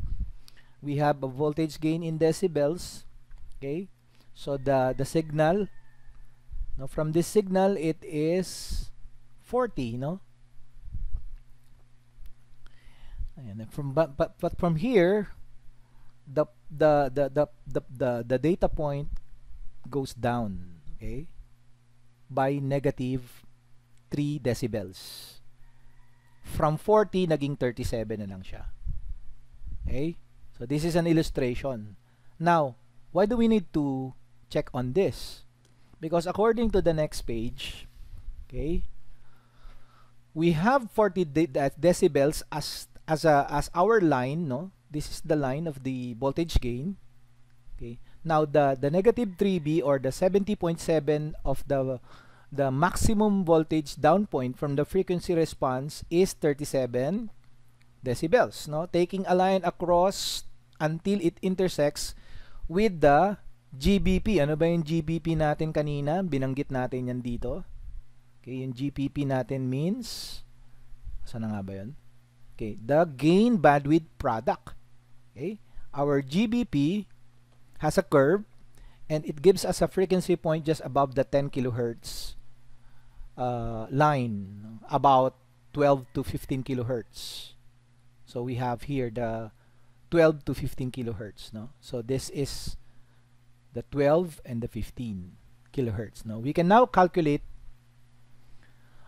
we have a voltage gain in decibels. Okay, so the signal, now from this signal it is 40, no? And but from here the data point goes down, okay, by negative 3 decibels. From 40 naging 37 na lang siya. Okay, so this is an illustration. Now, why do we need to check on this? Because according to the next page, okay, we have 40 decibels as our line, no? This is the line of the voltage gain. Okay, now the negative 3B, or the 70.7 of the maximum voltage down point from the frequency response is 37 decibels, no? Taking a line across until it intersects with the GBP. Ano ba yung GBP natin kanina? Binanggit natin yan dito. Okay, yung GBP natin means, saan na nga ba yun? Okay, the gain bandwidth product. Okay, our GBP has a curve and it gives us a frequency point just above the 10 kilohertz line, about 12 to 15 kilohertz. So we have here the 12 to 15 kilohertz, no? So this is the 12 and the 15 kilohertz. Now we can now calculate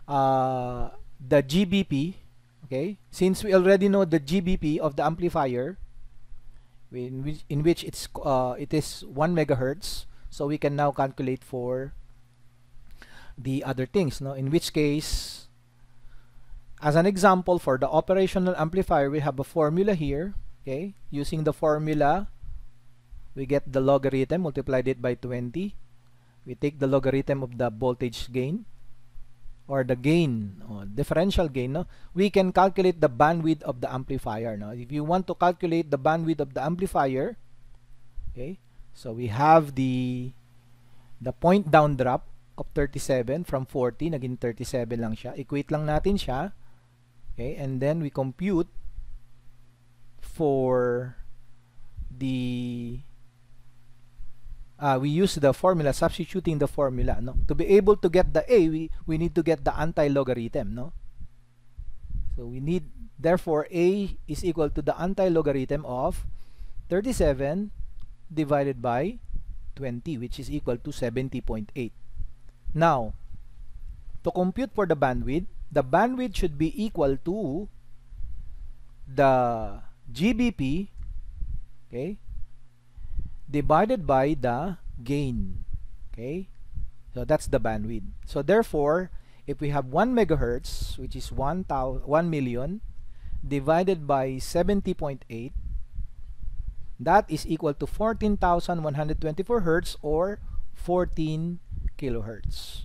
the GBP. Okay, since we already know the GBP of the amplifier, in which it is 1 megahertz, so we can now calculate for the other things, no? In which case, as an example, for the operational amplifier, we have a formula here. Okay, using the formula, we get the logarithm, multiplied it by 20. We take the logarithm of the voltage gain, or the gain, or differential gain, no? We can calculate the bandwidth of the amplifier. Now, if you want to calculate the bandwidth of the amplifier, okay, so we have the point down drop of 37 from 40, naging 37 lang siya. Equate lang natin siya. Okay, and then we compute for the we use the formula, substituting the formula, no? To be able to get the A, we need to get the anti-logarithm, no? So we need, therefore, A is equal to the anti-logarithm of 37 divided by 20, which is equal to 70.8. Now, to compute for the bandwidth should be equal to the GBP, okay, divided by the gain. Okay, so that's the bandwidth. So therefore, if we have 1 megahertz, which is 1 million, divided by 70.8, that is equal to 14,124 hertz, or 14 kilohertz.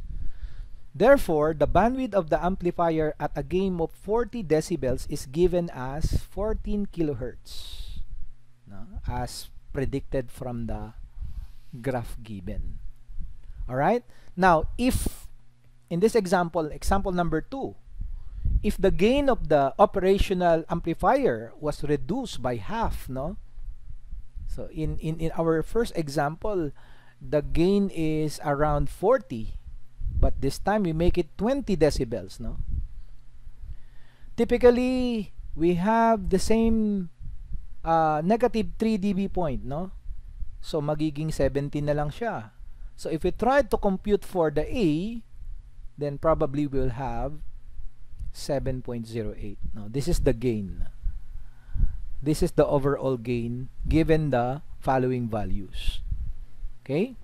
Therefore, the bandwidth of the amplifier at a gain of 40 decibels is given as 14 kilohertz, no? As predicted from the graph given. Alright? Now, if in this example number 2, if the gain of the operational amplifier was reduced by half, no? So in our first example, the gain is around 40, but this time we make it 20 decibels, no? Typically, we have the same negative 3 dB point, no? So magiging 17 na lang siya. So if we try to compute for the A, then probably we'll have 7.08. No, this is the gain. This is the overall gain given the following values. Okay?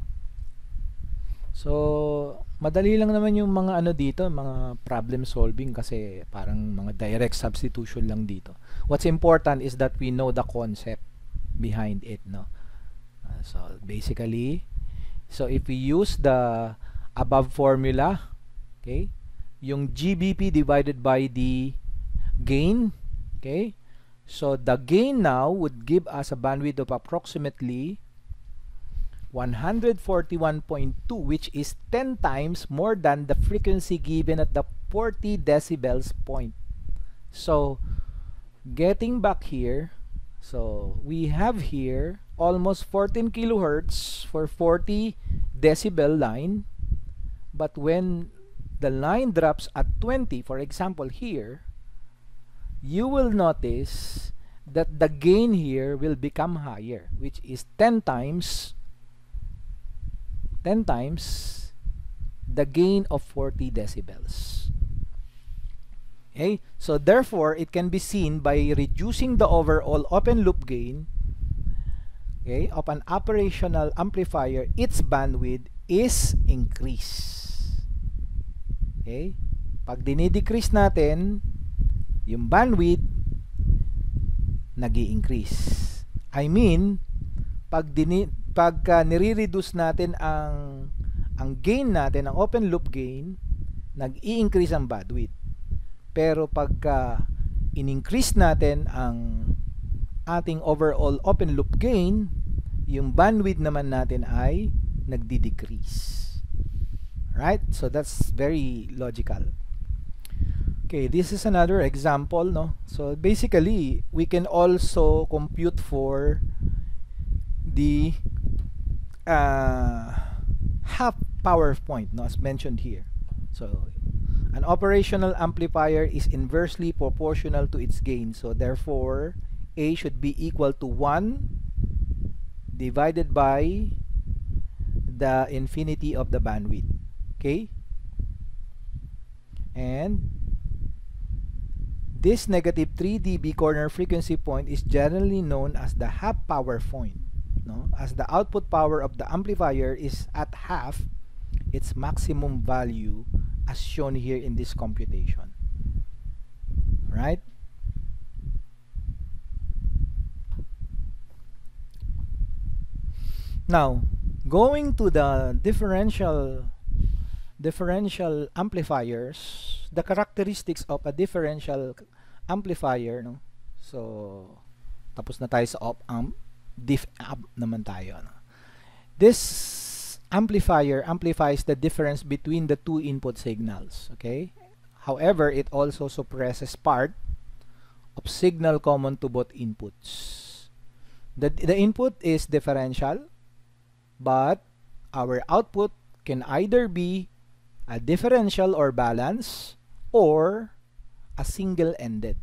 So, madali lang naman yung mga ano dito, mga problem solving kasi parang mga direct substitution lang dito. What's important is that we know the concept behind it, no? So, basically, so if we use the above formula, okay, yung GBP divided by the gain, okay, so the gain now would give us a bandwidth of approximately 141.2, which is 10 times more than the frequency given at the 40 decibels point. So getting back here, so we have here almost 14 kilohertz for 40 decibel line, but when the line drops at 20, for example here, you will notice that the gain here will become higher, which is 10 times the gain of 40 decibels. Okay, so therefore it can be seen by reducing the overall open loop gain, okay, of an operational amplifier, its bandwidth is increased. Okay, pag dinidecrease natin yung bandwidth, nag-i-increase. I mean, pagka nire-reduce natin ang gain natin, ang open loop gain, nag-i-increase ang bandwidth. Pero pagka in-increase natin ang ating overall open loop gain, yung bandwidth naman natin ay nagdi-decrease. Right? So that's very logical. Okay, this is another example, no? So basically, we can also compute for the half power point, no, as mentioned here. So an operational amplifier is inversely proportional to its gain. So therefore, A should be equal to 1 divided by the infinity of the bandwidth. Okay? And this negative 3 dB corner frequency point is generally known as the half power point, no? As the output power of the amplifier is at half its maximum value as shown here in this computation. Right? Now, going to the differential amplifiers, the characteristics of a differential amplifier, no? So tapos na tayo sa op amp, diff amp naman tayo, no? This amplifier amplifies the difference between the two input signals, okay? However, it also suppresses part of signal common to both inputs. The input is differential, but our output can either be a differential or balance, or a single-ended.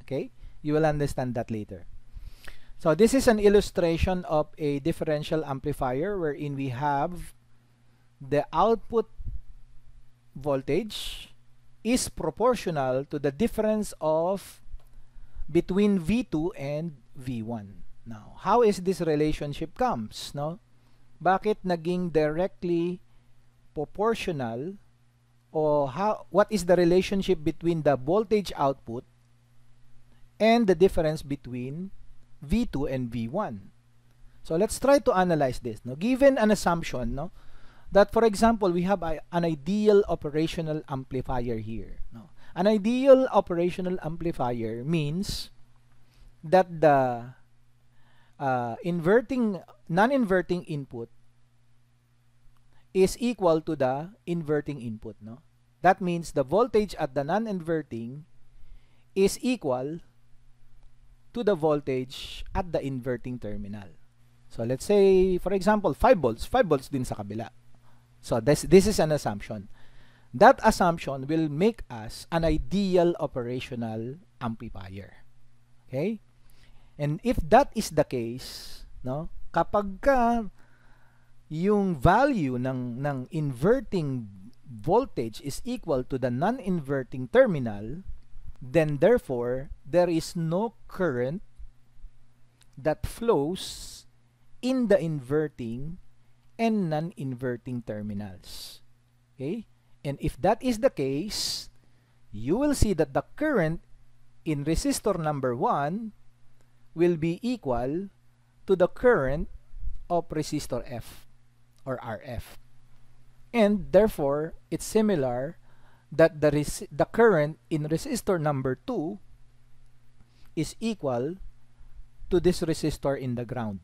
Okay? You will understand that later. So this is an illustration of a differential amplifier wherein we have the output voltage is proportional to the difference of between V2 and V1. Now, how is this relationship comes, no? Bakit naging directly proportional, or what is the relationship between the voltage output and the difference between V2 and V1? So let's try to analyze this, no? Given an assumption, no, that for example we have an ideal operational amplifier here, no? An ideal operational amplifier means that the non-inverting input is equal to the inverting input, no? That means the voltage at the non-inverting is equal to the voltage at the inverting terminal. So let's say, for example, 5 volts. 5 volts din sa kabila. So this is an assumption. That assumption will make us an ideal operational amplifier. Okay? And if that is the case, no, kapag ka yung value ng inverting voltage is equal to the non-inverting terminal, then therefore there is no current that flows in the inverting and non-inverting terminals. Okay? And if that is the case, you will see that the current in resistor number 1 will be equal to the current of resistor F or RF. And therefore, it's similar that the current in resistor number 2 is equal to this resistor in the ground.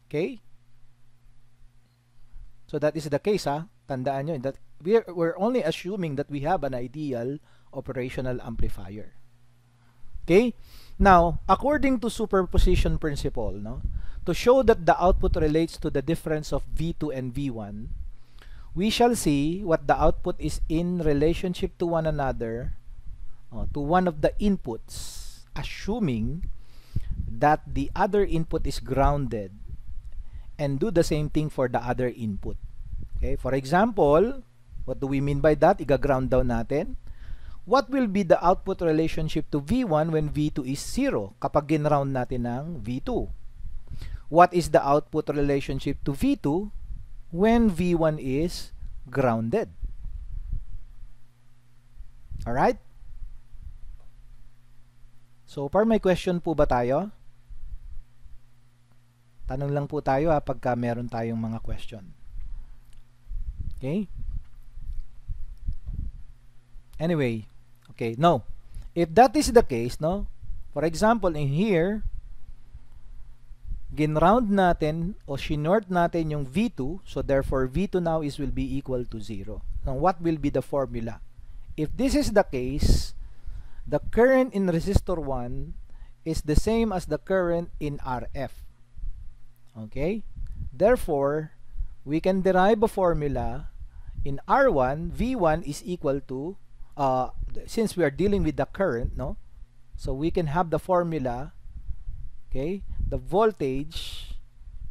Okay? So that is the case, ha? Tandaan nyo, that we're only assuming that we have an ideal operational amplifier. Okay? Now, according to superposition principle, no, to show that the output relates to the difference of V2 and V1, we shall see what the output is in relationship to one another, to one of the inputs, assuming that the other input is grounded, and do the same thing for the other input. Okay? For example, what do we mean by that? Iga-ground down natin. What will be the output relationship to V1 when V2 is 0 kapag ginround natin ng V2? What is the output relationship to V2 when V1 is grounded? Alright? So far, may question po ba tayo? Tanong lang po tayo pagka meron tayong mga question. Okay? Anyway, okay, no. If that is the case, no, for example, in here, ginround natin o shinort natin yung V2, so therefore V2 now will be equal to 0. Now, what will be the formula? If this is the case, the current in resistor 1 is the same as the current in RF. Okay? Therefore, we can derive a formula in R1, V1 is equal to, since we are dealing with the current, no? So we can have the formula, okay? The voltage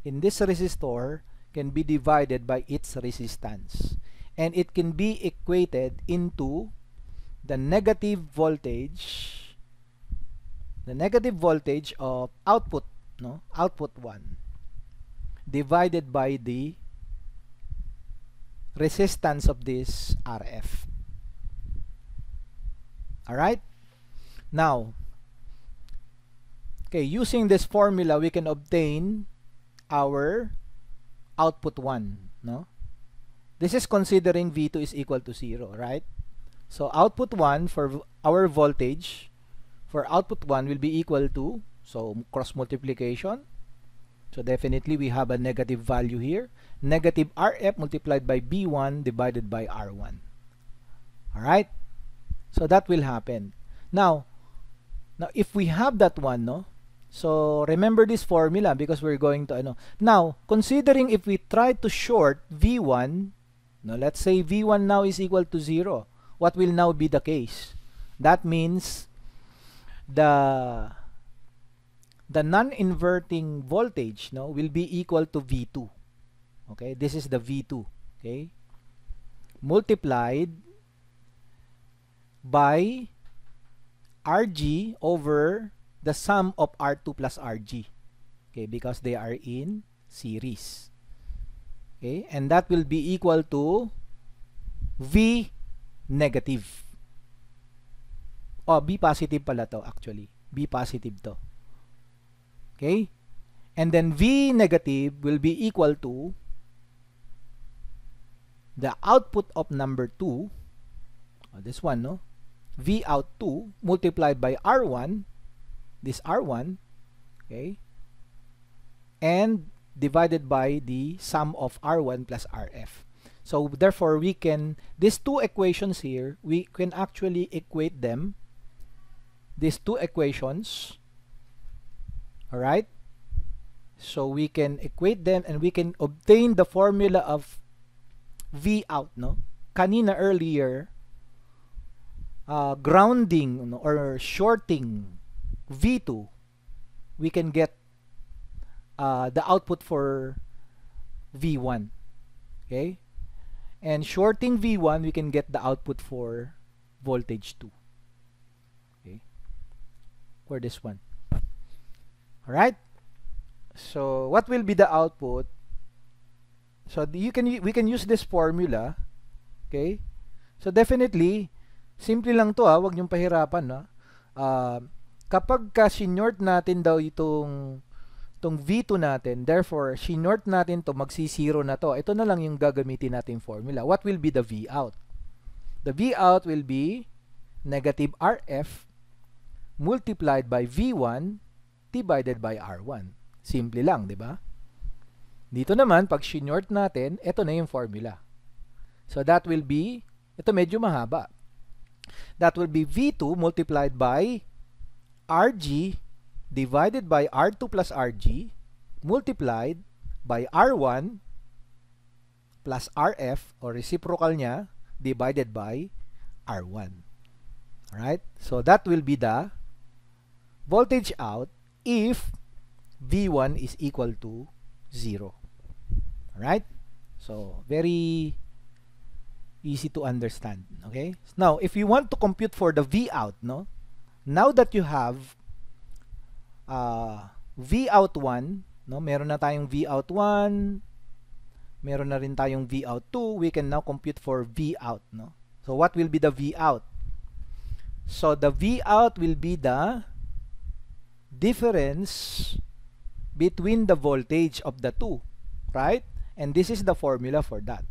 in this resistor can be divided by its resistance. And it can be equated into the negative voltage of output, no? Output 1 divided by the resistance of this RF. Alright? Now, okay, using this formula, we can obtain our output 1, no? This is considering V2 is equal to 0, right? So, output 1 for our voltage for output 1 will be equal to, so cross multiplication. So, definitely we have a negative value here. Negative RF multiplied by B1 divided by R1. Alright? So, that will happen. Now, if we have that one, no? So, remember this formula because we're going to, Now, considering if we try to short V1, no, let's say V1 now is equal to 0. What will now be the case? That means the non-inverting voltage, no, will be equal to V2. Okay, this is the V2, okay, multiplied by RG over the sum of R2 plus RG, okay, because they are in series. Okay, and that will be equal to V negative. Oh, B positive pala to actually. B positive to. Okay? And then V negative will be equal to the output of number 2, this one, no? V out 2 multiplied by R1, this R1, okay? And divided by the sum of R1 plus RF. So, therefore, we can, these two equations here, we can actually equate them, these two equations, alright? So, we can equate them and we can obtain the formula of V out, no? Kanina earlier, grounding or shorting V2 we can get the output for V1. Okay? And shorting V1, we can get the output for voltage 2. Okay? For this one. Alright? So, what will be the output? So, we can use this formula. Okay? So, definitely, simple lang to wag niyong pahirapan. Kapag sinort natin daw itong V2 natin, therefore, sinort natin to, magsisiro na to. Ito na lang yung gagamitin nating formula. What will be the V out? The V out will be negative RF multiplied by V1 divided by R1. Simple lang, di ba? Dito naman, pag sinort natin, ito na yung formula. So, that will be, ito medyo mahaba. That will be V2 multiplied by RG divided by R2 plus RG multiplied by R1 plus RF, or reciprocal niya, divided by R1. Alright? So, that will be the voltage out if V1 is equal to 0. Alright? So, very easy to understand. Okay? Now, if you want to compute for the V out, no? Now that you have V out 1, no? Meron na tayong V out 1, meron na rin tayong V out 2, we can now compute for V out, no? So, what will be the V out? So, the V out will be the difference between the voltage of the two, right? And this is the formula for that.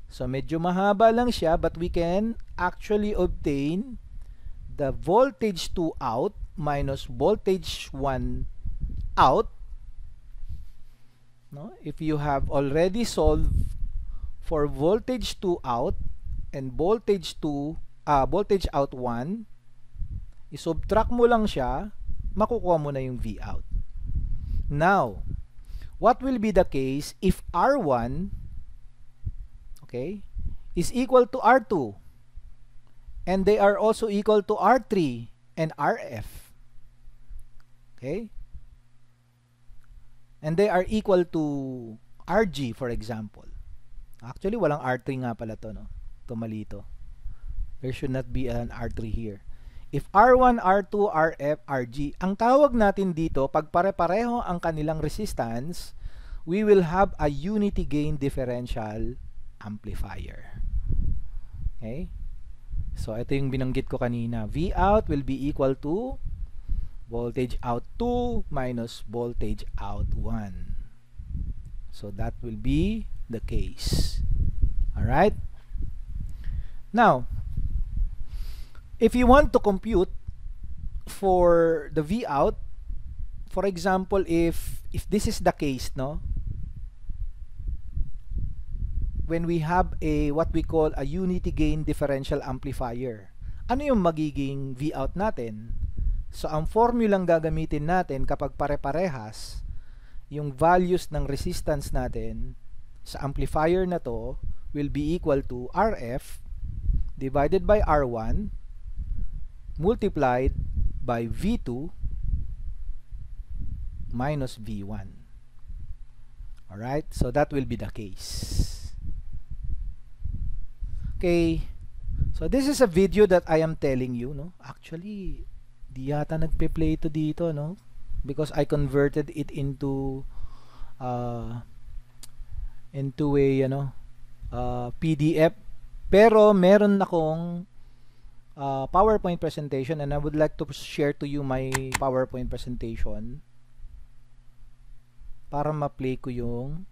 So, medyo mahaba lang siya, but we can actually obtain the voltage 2 out minus voltage 1 out. No? If you have already solved for voltage 2 out and voltage out 1, isubtract mo lang siya, makukuha mo na yung V out. Now, what will be the case if R1, okay, is equal to R2 and they are also equal to R3 and RF? Okay? And they are equal to RG, for example. Actually, walang R3 nga pala to, no? Tumalito. There should not be an R3 here. If R1, R2, RF, RG, ang tawag natin dito, pag pare-pareho ang kanilang resistance, we will have a unity gain differential amplifier. Okay? So, ito yung binanggit ko kanina. V out will be equal to voltage out 2 minus voltage out 1. So, that will be the case. Alright? Now, if you want to compute for the V out, for example, if this is the case, no? When we have a what we call a unity gain differential amplifier, ano yung magiging V out natin? So, ang formulang gagamitin natin kapag pare-parehas yung values ng resistance natin sa amplifier na to will be equal to RF divided by R1 multiplied by V2 minus V1. Alright? So, that will be the case. Okay. So, this is a video that I am telling you, no? Actually, di yata nagpe-play ito dito, no? Because I converted it into a PDF. Pero meron akong PowerPoint presentation and I would like to share to you my PowerPoint presentation para ma-play ko yung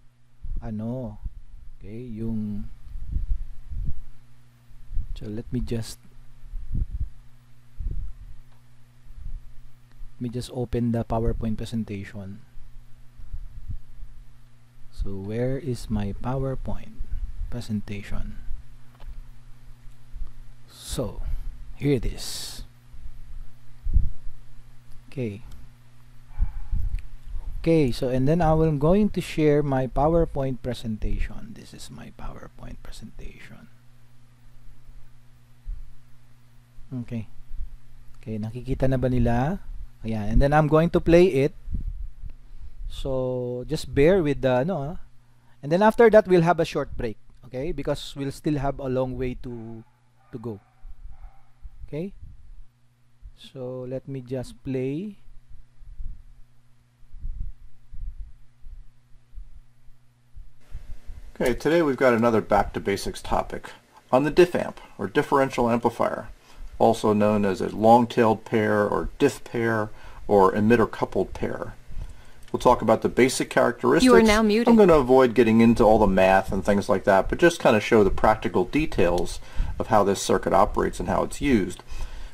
okay, yung so let me just open the PowerPoint presentation. So where is my PowerPoint presentation? So here it is. Okay, so and then I will going to share my PowerPoint presentation. This is my PowerPoint presentation. Okay, nakikita na ba nila Ayan, and then I'm going to play it. So just bear with the and then after that we'll have a short break, okay? Because we'll still have a long way to go. Okay? So let me just play. Okay, today we've got another back to basics topic on the diff amp or differential amplifier, also known as a long-tailed pair or diff pair or emitter coupled pair. We'll talk about the basic characteristics. You are now muted. I'm going to avoid getting into all the math and things like that, but just kind of show the practical details of how this circuit operates and how it's used.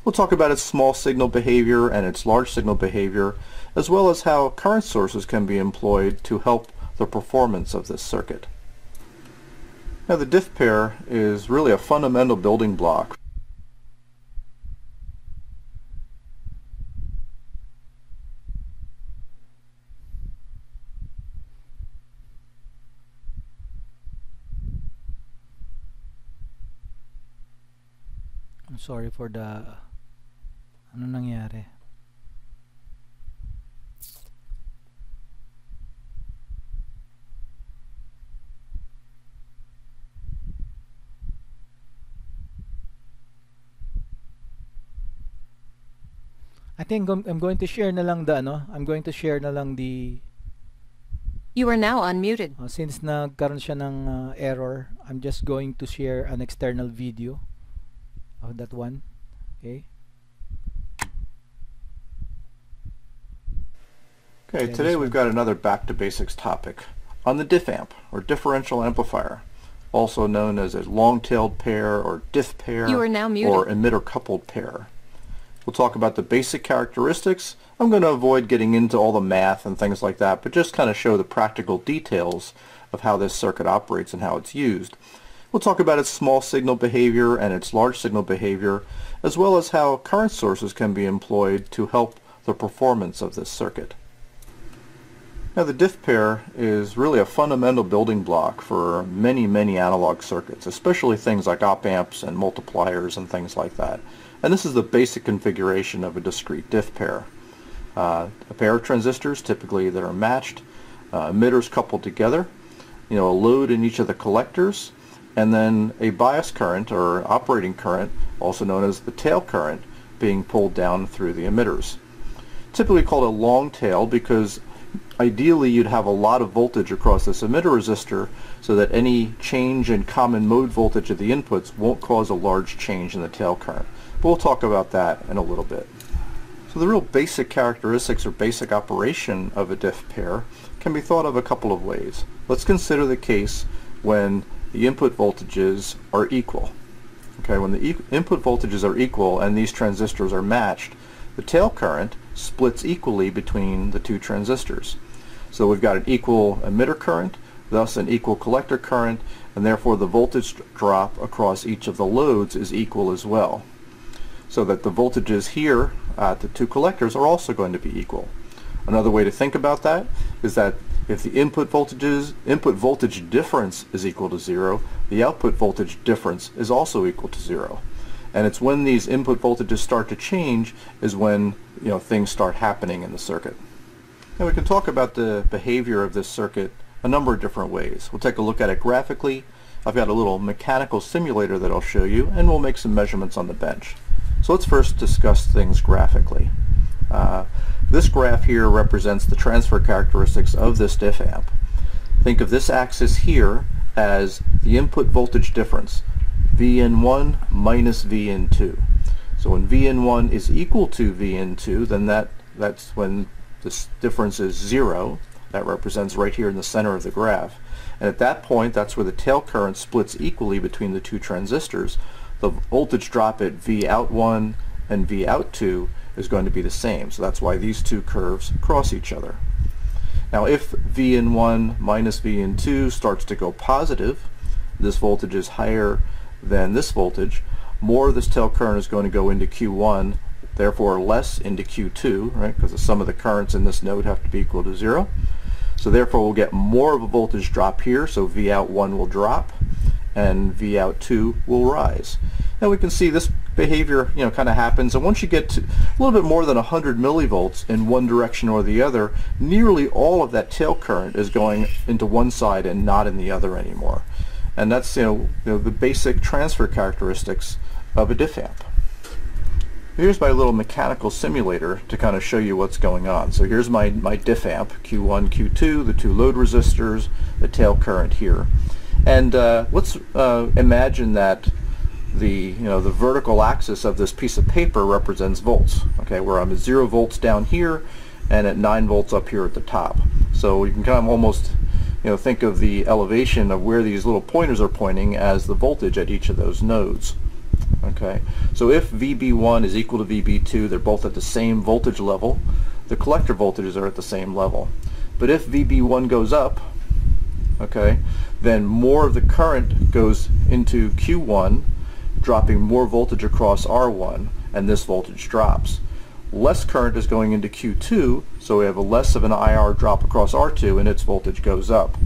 We'll talk about its small signal behavior and its large signal behavior, as well as how current sources can be employed to help the performance of this circuit. Now, the diff pair is really a fundamental building block. I'm sorry for the ano nangyari. I think I'm going to share na lang the I'm going to share na lang the You are now unmuted. since nagkaroon siya ng error, I'm just going to share an external video of that one. Okay? Okay, today we've got another back to basics topic on the diff amp or differential amplifier, also known as a long-tailed pair or diff pair You are now muted. or emitter coupled pair. We'll talk about the basic characteristics. I'm going to avoid getting into all the math and things like that, but just kind of show the practical details of how this circuit operates and how it's used. We'll talk about its small signal behavior and its large signal behavior, as well as how current sources can be employed to help the performance of this circuit. Now, the diff pair is really a fundamental building block for many analog circuits, especially things like op amps and multipliers and things like that. And this is the basic configuration of a discrete diff pair. A pair of transistors, typically that are matched, emitters coupled together, a load in each of the collectors, and then a bias current or operating current, also known as the tail current, being pulled down through the emitters. Typically called a long tail because ideally you'd have a lot of voltage across this emitter resistor so that any change in common mode voltage of the inputs won't cause a large change in the tail current. But we'll talk about that in a little bit. So the real basic characteristics or basic operation of a diff pair can be thought of a couple of ways. Let's consider the case when the input voltages are equal. Okay, when the input voltages are equal and these transistors are matched, the tail current splits equally between the two transistors. So we've got an equal emitter current, thus an equal collector current, and therefore the voltage drop across each of the loads is equal as well. So that the voltages here at the two collectors are also going to be equal. Another way to think about that is that if the input voltage difference is equal to 0, the output voltage difference is also equal to 0. And it's when these input voltages start to change is when things start happening in the circuit. Now we can talk about the behavior of this circuit a number of different ways. We'll take a look at it graphically. I've got a little mechanical simulator that I'll show you, and we'll make some measurements on the bench. So let's first discuss things graphically. This graph here represents the transfer characteristics of this diff amp. Think of this axis here as the input voltage difference, Vn1 minus Vn2. So when Vn1 is equal to Vn2, then that's when this difference is 0. That represents right here in the center of the graph. And at that point, that's where the tail current splits equally between the two transistors. The voltage drop at Vout1 and Vout2 is going to be the same. So that's why these two curves cross each other. Now if Vn1 minus Vn2 starts to go positive, this voltage is higher than this voltage, more of this tail current is going to go into Q1, therefore less into Q2, right? Because the sum of the currents in this node have to be equal to 0. So therefore we'll get more of a voltage drop here, so Vout1 will drop and Vout2 will rise. Now we can see this behavior, kind of happens. And once you get to a little bit more than 100 millivolts in one direction or the other, nearly all of that tail current is going into one side and not in the other anymore. And that's the basic transfer characteristics of a diff amp. Here's my little mechanical simulator to kind of show you what's going on. So here's my diff amp, Q1, Q2, the two load resistors, the tail current here. And let's imagine that the vertical axis of this piece of paper represents volts. Okay, where I'm at 0 volts down here and at 9 volts up here at the top. So you can kind of almost think of the elevation of where these little pointers are pointing as the voltage at each of those nodes. Okay, so if VB1 is equal to VB2, they're both at the same voltage level. The collector voltages are at the same level. But if VB1 goes up, okay, then more of the current goes into Q1, dropping more voltage across R1, and this voltage drops. Less current is going into Q2, so we have a less of an IR drop across R2, and its voltage goes up.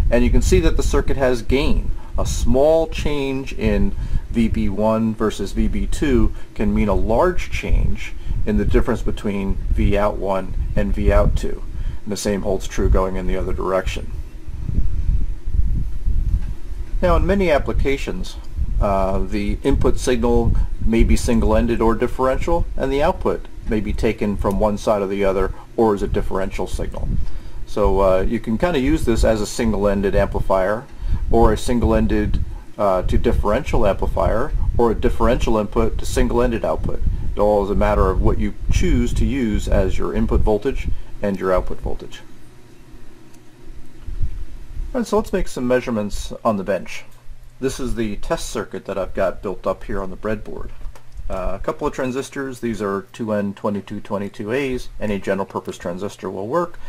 And you can see that the circuit has gain. A small change in VB1 versus VB2 can mean a large change in the difference between Vout1 and Vout2. And the same holds true going in the other direction. Now, in many applications, the input signal may be single-ended or differential, and the output may be taken from one side or the other, or as a differential signal. So you can kind of use this as a single-ended amplifier, or a single-ended to differential amplifier, or a differential input to single-ended output. It all is a matter of what you choose to use as your input voltage and your output voltage. All right, so let's make some measurements on the bench. This is the test circuit that I've got built up here on the breadboard. A couple of transistors. These are 2N2222As. Any general purpose transistor will work,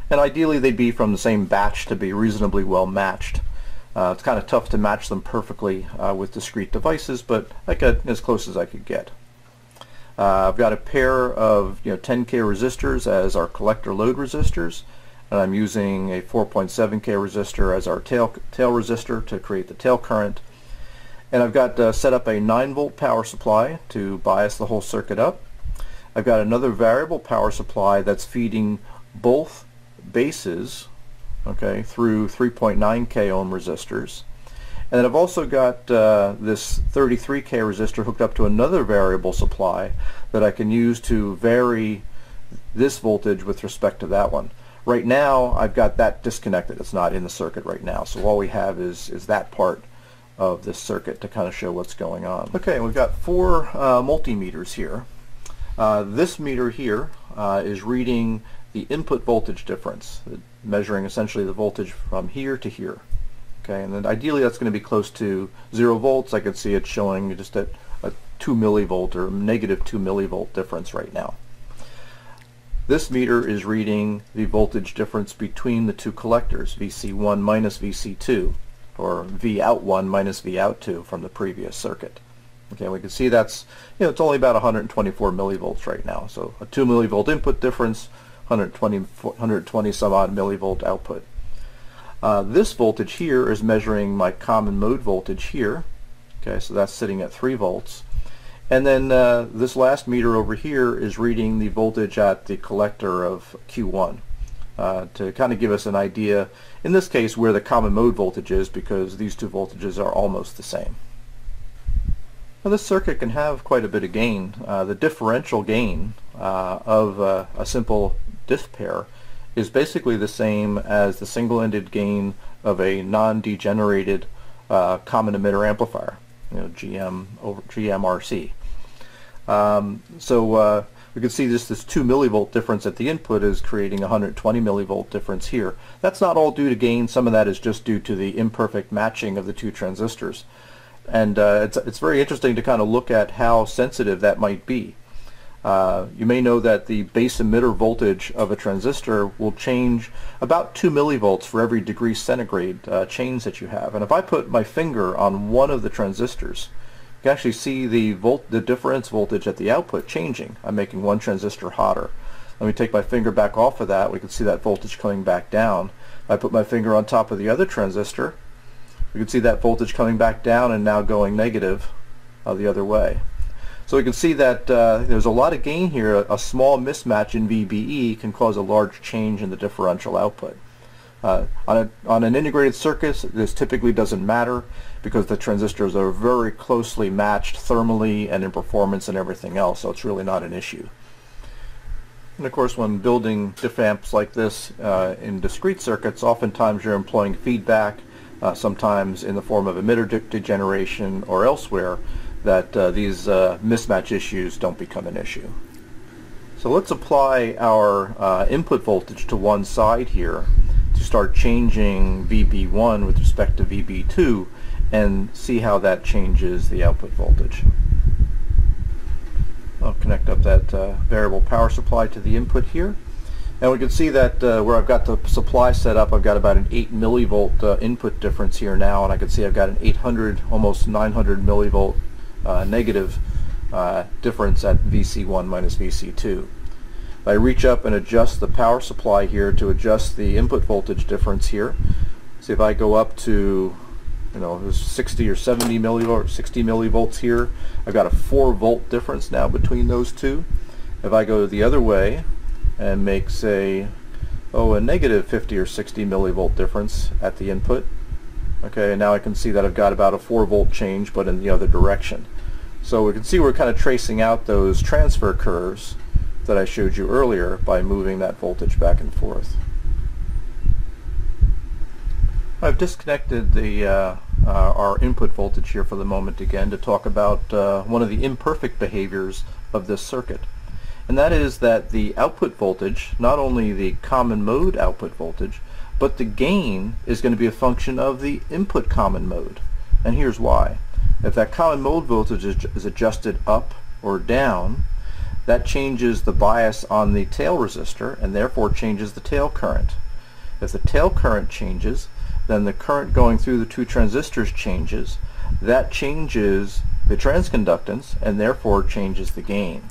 and ideally they'd be from the same batch to be reasonably well matched. It's kind of tough to match them perfectly with discrete devices, but I got as close as I could get. I've got a pair of 10K resistors as our collector load resistors, and I'm using a 4.7K resistor as our tail resistor to create the tail current. And I've got set up a 9-volt power supply to bias the whole circuit up. I've got another variable power supply that's feeding both bases, okay, through 3.9K ohm resistors. And then I've also got this 33K resistor hooked up to another variable supply that I can use to vary this voltage with respect to that one. Right now I've got that disconnected. It's not in the circuit right now, so all we have is that part of this circuit to kind of show what's going on. Okay, we've got 4 multimeters here. This meter here is reading the input voltage difference, measuring essentially the voltage from here to here. Okay, and then ideally that's going to be close to 0 volts. I can see it showing just a 2 millivolt or negative 2 millivolt difference right now. This meter is reading the voltage difference between the two collectors, VC1 minus VC2, or Vout1 minus Vout2 from the previous circuit. Okay, we can see that's, it's only about 124 millivolts right now. So a 2 millivolt input difference, 120 some odd millivolt output. This voltage here is measuring my common mode voltage here. Okay, so that's sitting at 3 volts. And then this last meter over here is reading the voltage at the collector of Q1 to kind of give us an idea, in this case, where the common mode voltage is, because these two voltages are almost the same. Now, this circuit can have quite a bit of gain. The differential gain of a simple diff pair is basically the same as the single-ended gain of a non-degenerated common emitter amplifier, GMRC. So we can see this 2 millivolt difference at the input is creating a 120 millivolt difference here. That's not all due to gain. Some of that is just due to the imperfect matching of the two transistors. And it's very interesting to kind of look at how sensitive that might be. You may know that the base emitter voltage of a transistor will change about 2 millivolts for every degree centigrade change that you have. And if I put my finger on one of the transistors, you can actually see the difference voltage at the output changing. I'm making one transistor hotter. Let me take my finger back off of that. We can see that voltage coming back down. If I put my finger on top of the other transistor, we can see that voltage coming back down and now going negative the other way. So we can see that there's a lot of gain here. A small mismatch in VBE can cause a large change in the differential output. On an integrated circuit, this typically doesn't matter because the transistors are very closely matched thermally and in performance and everything else, so it's really not an issue. And of course, when building diff amps like this in discrete circuits, oftentimes you're employing feedback, sometimes in the form of emitter degeneration or elsewhere, that these mismatch issues don't become an issue. So let's apply our input voltage to one side here to start changing VB1 with respect to VB2 and see how that changes the output voltage. I'll connect up that variable power supply to the input here, and we can see that where I've got the supply set up, I've got about an 8 millivolt input difference here now, and I can see I've got an 800, almost 900 millivolt negative difference at VC1 minus VC2. If I reach up and adjust the power supply here to adjust the input voltage difference here, see if I go up to 60 or 70 millivolts, 60 millivolts here, I've got a 4 volt difference now between those two. If I go the other way and make, say, a negative 50 or 60 millivolt difference at the input, okay, and now I can see that I've got about a 4 volt change but in the other direction. So we can see we're kind of tracing out those transfer curves that I showed you earlier by moving that voltage back and forth. I've disconnected our input voltage here for the moment again to talk about one of the imperfect behaviors of this circuit. And that is that the output voltage, not only the common mode output voltage, but the gain is going to be a function of the input common mode. And here's why. If that common mode voltage is adjusted up or down, that changes the bias on the tail resistor and therefore changes the tail current. If the tail current changes, then the current going through the two transistors changes. That changes the transconductance and therefore changes the gain.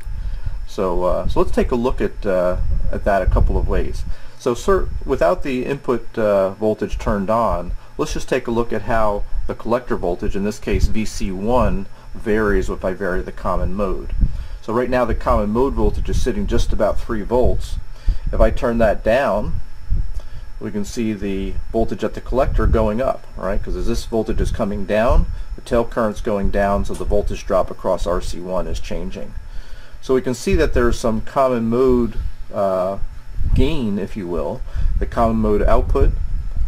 So let's take a look at that a couple of ways. So without the input voltage turned on, let's just take a look at how the collector voltage, in this case VC1, varies if I vary the common mode. So right now the common mode voltage is sitting just about 3 volts. If I turn that down, we can see the voltage at the collector going up, right? Because as this voltage is coming down, the tail current's going down, so the voltage drop across RC1 is changing. So we can see that there's some common mode gain, if you will. The common mode output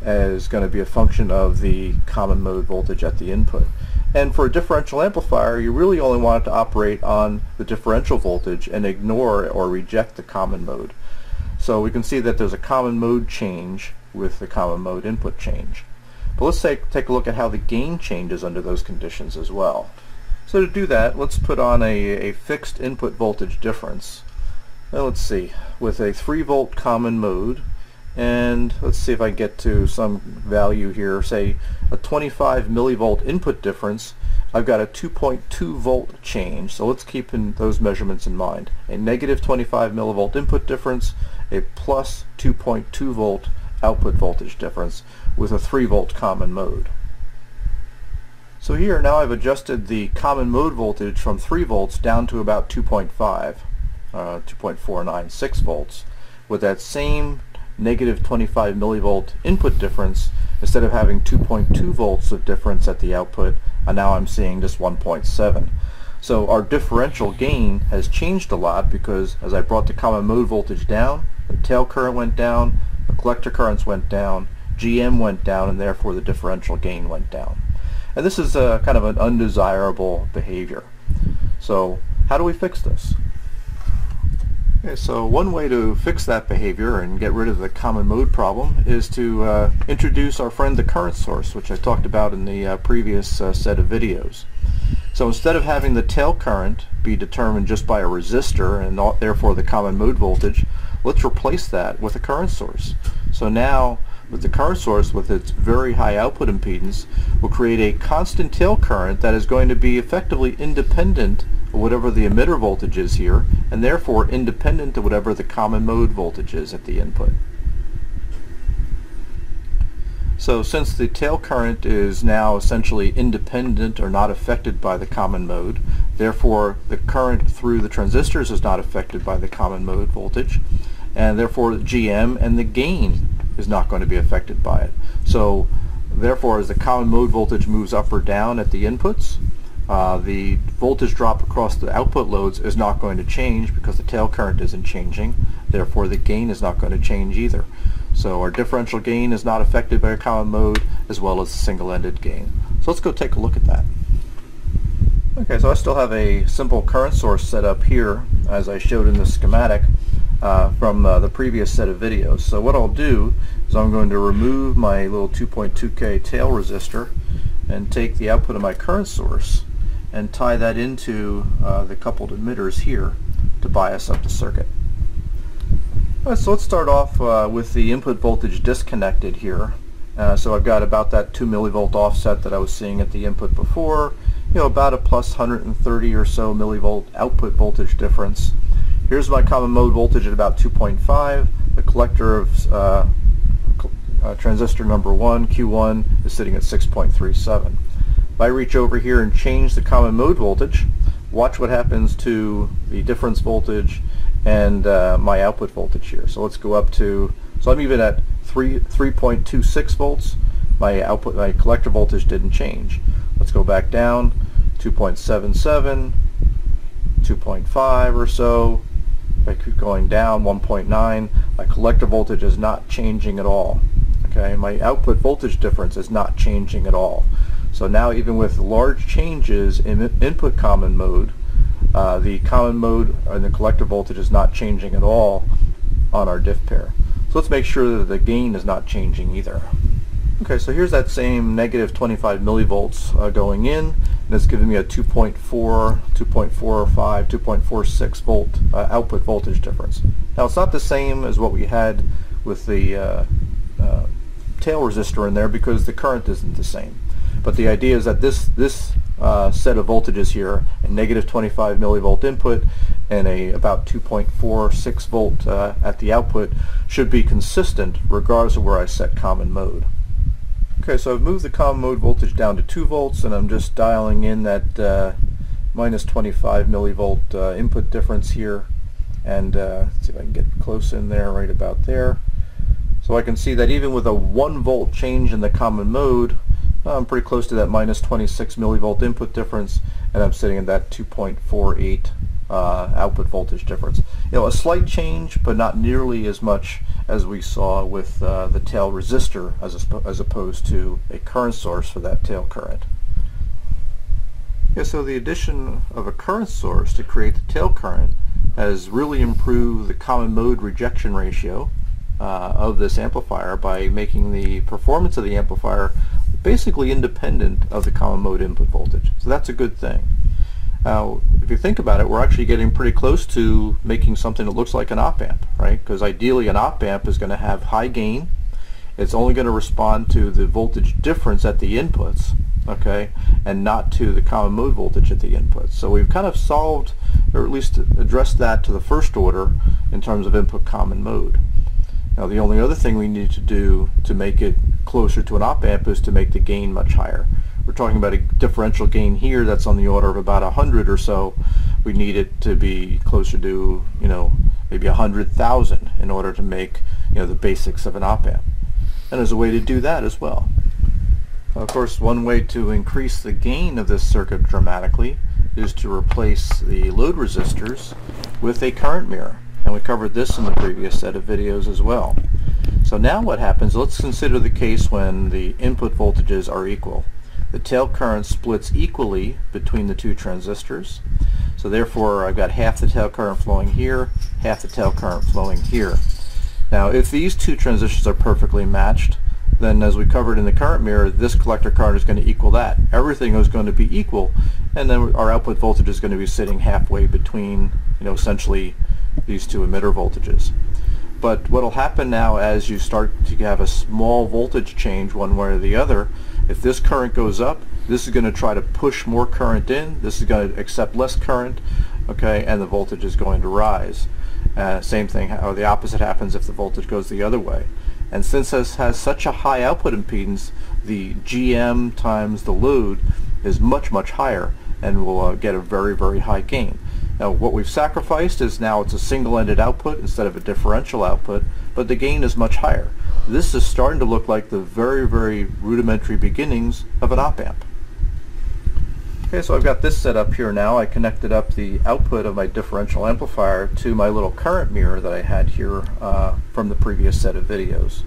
is going to be a function of the common mode voltage at the input. And for a differential amplifier, you really only want it to operate on the differential voltage and ignore or reject the common mode. So we can see that there's a common mode change with the common mode input change. But let's take a look at how the gain changes under those conditions as well. So to do that, let's put on a fixed input voltage difference. Now let's see, with a 3 volt common mode, and let's see if I get to some value here, say a 25 millivolt input difference, I've got a 2.2 volt change. So let's keep those measurements in mind. A negative 25 millivolt input difference, a plus 2.2 volt output voltage difference with a 3 volt common mode. So here now I've adjusted the common mode voltage from 3 volts down to about 2.5, 2.496 volts with that same negative 25 millivolt input difference. Instead of having 2.2 volts of difference at the output, and now I'm seeing just 1.7. So our differential gain has changed a lot because as I brought the common mode voltage down, the tail current went down, the collector currents went down, GM went down, and therefore the differential gain went down. And this is kind of an undesirable behavior. So how do we fix this? Okay, so one way to fix that behavior and get rid of the common mode problem is to introduce our friend the current source, which I talked about in the previous set of videos. So instead of having the tail current be determined just by a resistor and therefore the common mode voltage, let's replace that with a current source. So now with the current source with its very high output impedance, we'll create a constant tail current that is going to be effectively independent of whatever the emitter voltage is here, and therefore independent of whatever the common mode voltage is at the input. So since the tail current is now essentially independent or not affected by the common mode, Therefore, the current through the transistors is not affected by the common mode voltage, and therefore GM and the gain is not going to be affected by it. So therefore, as the common mode voltage moves up or down at the inputs, the voltage drop across the output loads is not going to change because the tail current isn't changing. Therefore, the gain is not going to change either. So our differential gain is not affected by a common mode, as well as the single-ended gain. So let's go take a look at that. Okay, so I still have a simple current source set up here, as I showed in the schematic from the previous set of videos. So what I'll do is I'm going to remove my little 2.2K tail resistor and take the output of my current source and tie that into the coupled emitters here to bias up the circuit. All right, so let's start off with the input voltage disconnected here. So I've got about that 2 millivolt offset that I was seeing at the input before, about a plus 130 or so millivolt output voltage difference. Here's my common mode voltage at about 2.5. The collector of transistor number 1, Q1, is sitting at 6.37. If I reach over here and change the common mode voltage, watch what happens to the difference voltage and my output voltage here. So let's go up to, so I'm even at 3.26 volts. My collector voltage didn't change. Let's go back down, 2.77, 2.5 or so. If I keep going down, 1.9. My collector voltage is not changing at all. Okay, my output voltage difference is not changing at all. So now, even with large changes in input common mode, the common mode and the collector voltage is not changing at all on our diff pair. So let's make sure that the gain is not changing either. Okay, so here's that same negative 25 millivolts going in, and it's giving me a 2.4, 2.45, 2.46 volt output voltage difference. Now, it's not the same as what we had with the tail resistor in there because the current isn't the same. But the idea is that this set of voltages here, a negative 25 millivolt input and a about 2.46 volt at the output, should be consistent regardless of where I set common mode. Okay, so I've moved the common mode voltage down to 2 volts, and I'm just dialing in that minus 25 millivolt input difference here, and let's see if I can get close in there, right about there. So I can see that even with a 1 volt change in the common mode, I'm pretty close to that minus 26 millivolt input difference, and I'm sitting at that 2.48 output voltage difference. A slight change, but not nearly as much as we saw with the tail resistor as opposed to a current source for that tail current. Yeah, so the addition of a current source to create the tail current has really improved the common mode rejection ratio of this amplifier by making the performance of the amplifier basically independent of the common mode input voltage. So that's a good thing. Now, if you think about it, we're actually getting pretty close to making something that looks like an op amp, right? Because ideally an op amp is going to have high gain. It's only going to respond to the voltage difference at the inputs, okay, and not to the common mode voltage at the inputs. So we've kind of solved, or at least addressed that to the first order in terms of input common mode. Now, the only other thing we need to do to make it closer to an op amp is to make the gain much higher. We're talking about a differential gain here that's on the order of about 100 or so. We need it to be closer to, maybe 100,000 in order to make, the basics of an op amp. And there's a way to do that as well. Of course, one way to increase the gain of this circuit dramatically is to replace the load resistors with a current mirror. And we covered this in the previous set of videos as well. So now what happens, let's consider the case when the input voltages are equal. The tail current splits equally between the two transistors. So therefore I've got half the tail current flowing here, half the tail current flowing here. Now if these two transistors are perfectly matched, then as we covered in the current mirror, this collector current is going to equal that. Everything is going to be equal, and then our output voltage is going to be sitting halfway between, essentially these two emitter voltages. But what will happen now as you start to have a small voltage change one way or the other, if this current goes up, this is going to try to push more current in, this is going to accept less current, okay, and the voltage is going to rise. Same thing, or the opposite happens if the voltage goes the other way. And since this has such a high output impedance, the GM times the load is much, much higher, and we'll get a very, very high gain. Now what we've sacrificed is now it's a single-ended output instead of a differential output, but the gain is much higher. This is starting to look like the very, very rudimentary beginnings of an op-amp. Okay, so I've got this set up here now. I connected up the output of my differential amplifier to my little current mirror that I had here from the previous set of videos.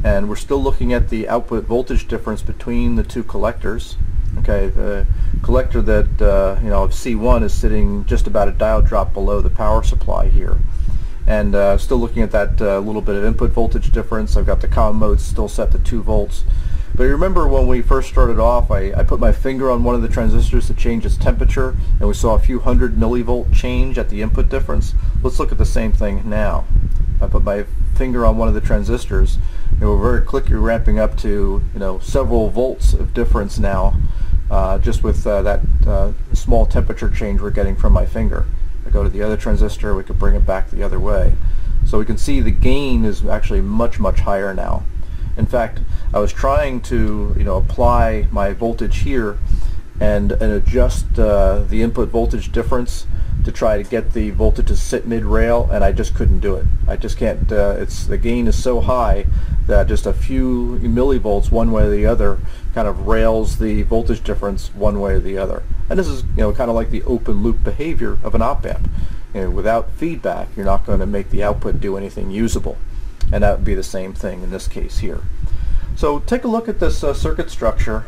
And we're still looking at the output voltage difference between the two collectors. Okay, the collector that of C1 is sitting just about a dial drop below the power supply here. And still looking at that little bit of input voltage difference. I've got the common mode still set to 2 volts. But you remember when we first started off, I put my finger on one of the transistors to change its temperature, and we saw a few hundred millivolt change at the input difference. Let's look at the same thing now. I put my finger on one of the transistors, and we're very quickly ramping up to several volts of difference now, just with that small temperature change we're getting from my finger. I go to the other transistor, we could bring it back the other way. So we can see the gain is actually much, much higher now. In fact, I was trying to apply my voltage here and adjust the input voltage difference to try to get the voltage to sit mid-rail, and I just couldn't do it. I just can't. The gain is so high that just a few millivolts one way or the other kind of rails the voltage difference one way or the other. And this is kind of like the open loop behavior of an op-amp. Without feedback, you're not going to make the output do anything usable. And that would be the same thing in this case here. So take a look at this circuit structure.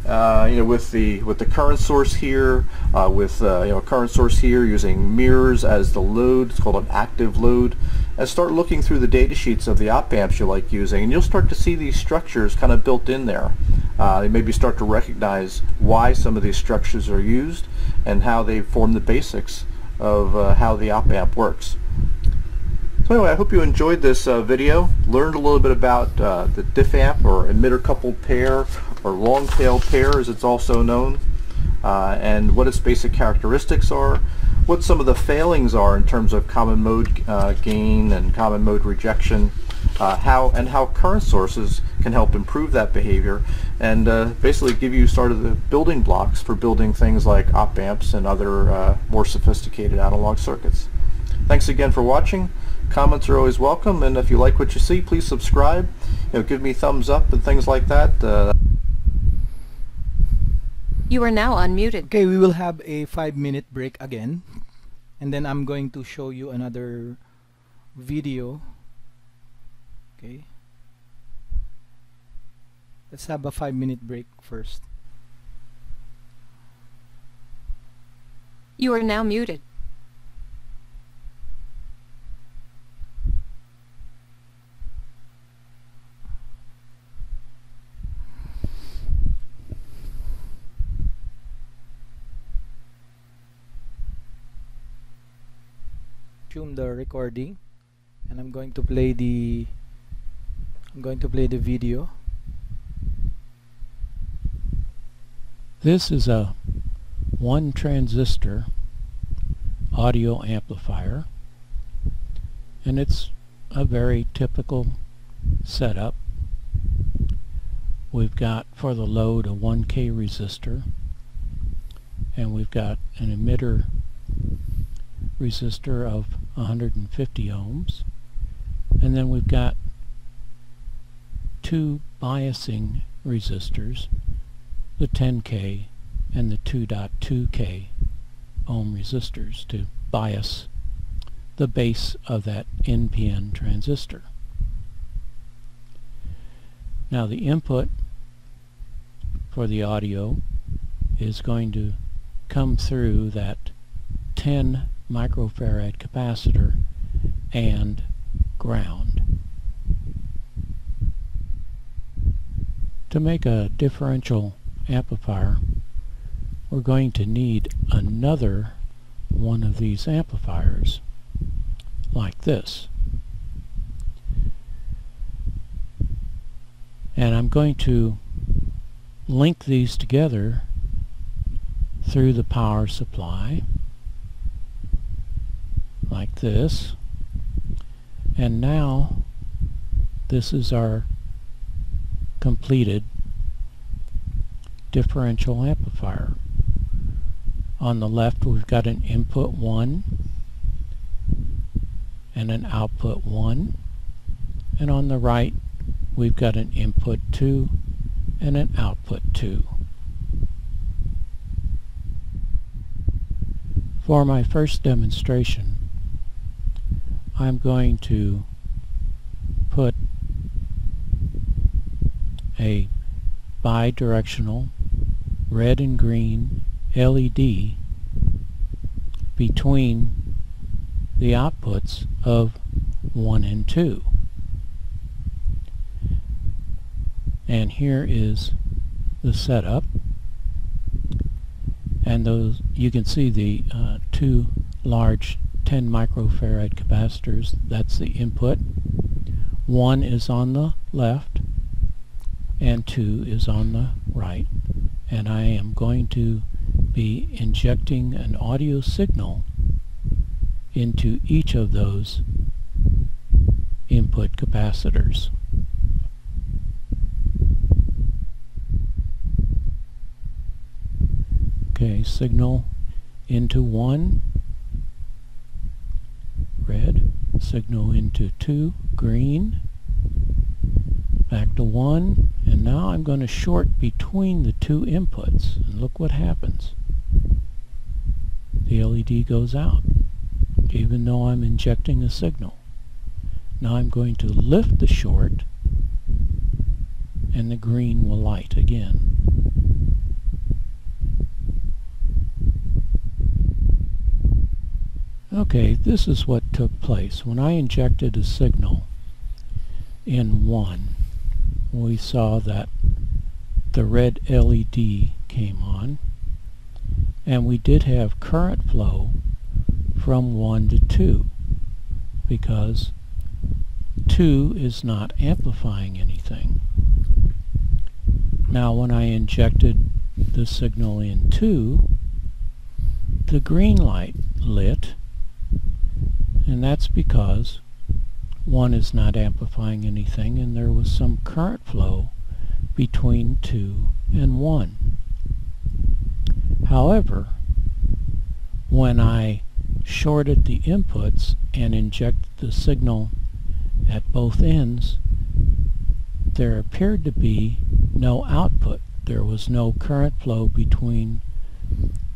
With the current source here, with a current source here using mirrors as the load. It's called an active load. And start looking through the data sheets of the op amps you like using, and you'll start to see these structures kind of built in there. You maybe start to recognize why some of these structures are used and how they form the basics of how the op amp works. So anyway, I hope you enjoyed this video, learned a little bit about the diff amp, or emitter coupled pair, or long tail pair as it's also known, and what its basic characteristics are, what some of the failings are in terms of common mode gain and common mode rejection, how current sources can help improve that behavior, and basically give you sort of the building blocks for building things like op amps and other more sophisticated analog circuits. Thanks again for watching. Comments are always welcome, and if you like what you see, please subscribe. Give me thumbs up and things like that. You are now unmuted. Okay, we will have a 5-minute break again, and then I'm going to show you another video. Okay, let's have a 5-minute break first. You are now muted. The recording, and I'm going to play the video. This is a 1 transistor audio amplifier, and it's a very typical setup. We've got for the load a 1K resistor, and we've got an emitter resistor of 150 ohms, and then we've got 2 biasing resistors, the 10K and the 2.2K ohm resistors, to bias the base of that NPN transistor. Now the input for the audio is going to come through that 10 microfarad capacitor and ground. To make a differential amplifier, we're going to need another one of these amplifiers like this. And I'm going to link these together through the power supply like this, and now this is our completed differential amplifier. On the left we've got an input 1 and an output 1, and on the right we've got an input 2 and an output 2. For my first demonstration, I'm going to put a bidirectional red and green LED between the outputs of 1 and 2. And here is the setup, and those you can see the two large 10 microfarad capacitors. That's the input. 1 is on the left and 2 is on the right, and I am going to be injecting an audio signal into each of those input capacitors. Okay, signal into 1, red, signal into 2, green, back to 1, and now I'm going to short between the two inputs, and look what happens. The LED goes out, even though I'm injecting a signal. Now I'm going to lift the short, and the green will light again. Okay, this is what took place. When I injected a signal in 1, we saw that the red LED came on, and we did have current flow from 1 to 2 because 2 is not amplifying anything. Now when I injected the signal in 2, the green light lit, and that's because 1 is not amplifying anything and there was some current flow between 2 and 1. However, when I shorted the inputs and injected the signal at both ends, there appeared to be no output. There was no current flow between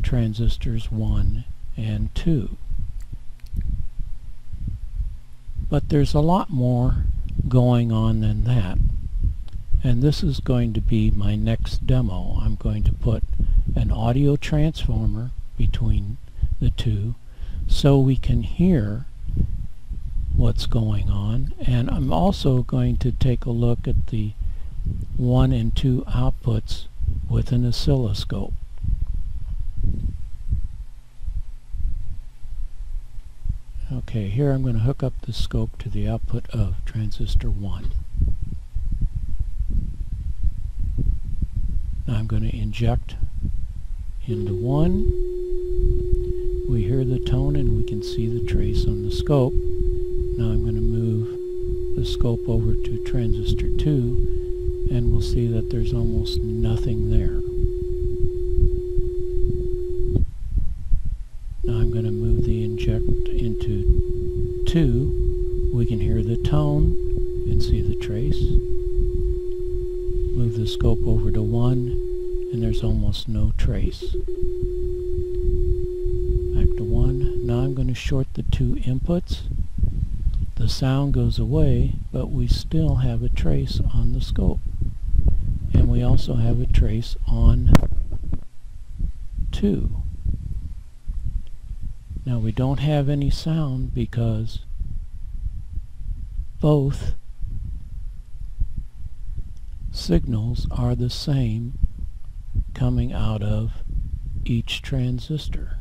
transistors 1 and 2. But there's a lot more going on than that, and this is going to be my next demo. I'm going to put an audio transformer between the two so we can hear what's going on, and I'm also going to take a look at the 1 and 2 outputs with an oscilloscope. Okay, here I'm going to hook up the scope to the output of transistor 1. Now I'm going to inject into 1. We hear the tone and we can see the trace on the scope. Now I'm going to move the scope over to transistor 2, and we'll see that there's almost nothing there. Now I'm going to move the inject into 2. We can hear the tone and see the trace. Move the scope over to 1, and there's almost no trace. Back to 1. Now I'm going to short the 2 inputs. The sound goes away, but we still have a trace on the scope. And we also have a trace on 2. Now we don't have any sound because both signals are the same coming out of each transistor.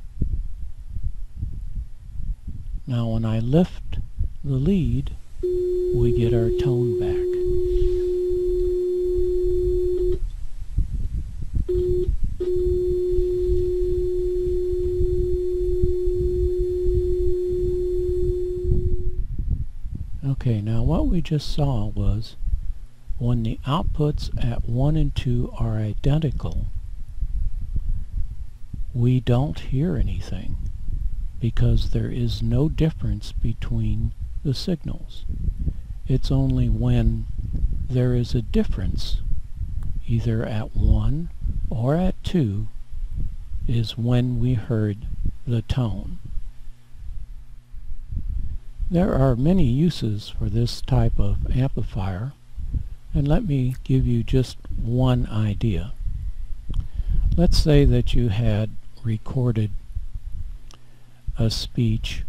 Now when I lift the lead, we get our tone back. Okay, now what we just saw was when the outputs at 1 and 2 are identical, we don't hear anything because there is no difference between the signals. It's only when there is a difference, either at 1 or at 2, is when we heard the tone. There are many uses for this type of amplifier, and let me give you just one idea. Let's say that you had recorded a speech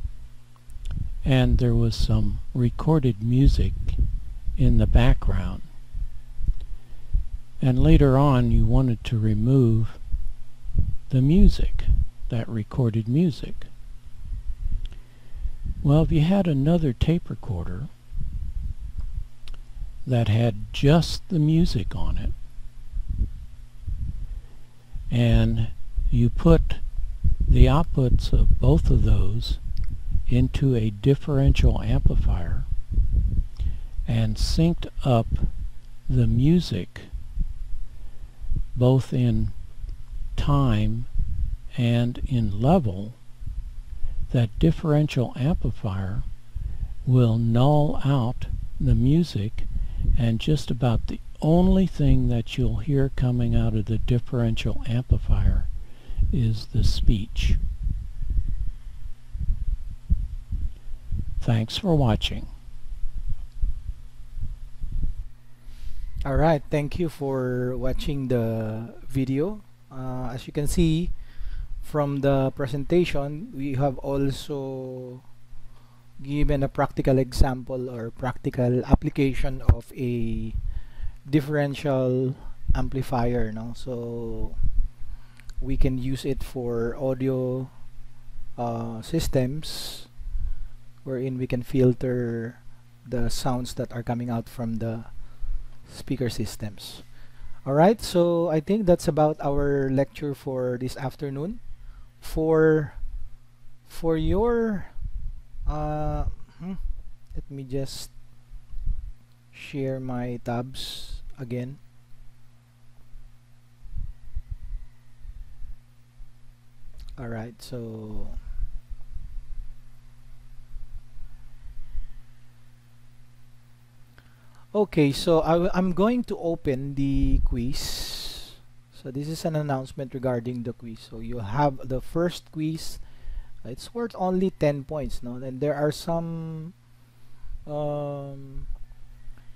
and there was some recorded music in the background, and later on you wanted to remove the music, that recorded music. Well, if you had another tape recorder that had just the music on it, and you put the outputs of both of those into a differential amplifier and synced up the music both in time and in level, that differential amplifier will null out the music, and just about the only thing that you'll hear coming out of the differential amplifier is the speech. Thanks for watching. Alright, thank you for watching the video. As you can see from the presentation, we have also given a practical example or practical application of a differential amplifier, no? So we can use it for audio systems wherein we can filter the sounds that are coming out from the speaker systems. Alright, so I think that's about our lecture for this afternoon. For your let me just share my tabs again. Alright, so okay, so I'm going to open the quiz. So this is an announcement regarding the quiz. So you have the first quiz. It's worth only 10 points, no? And there are some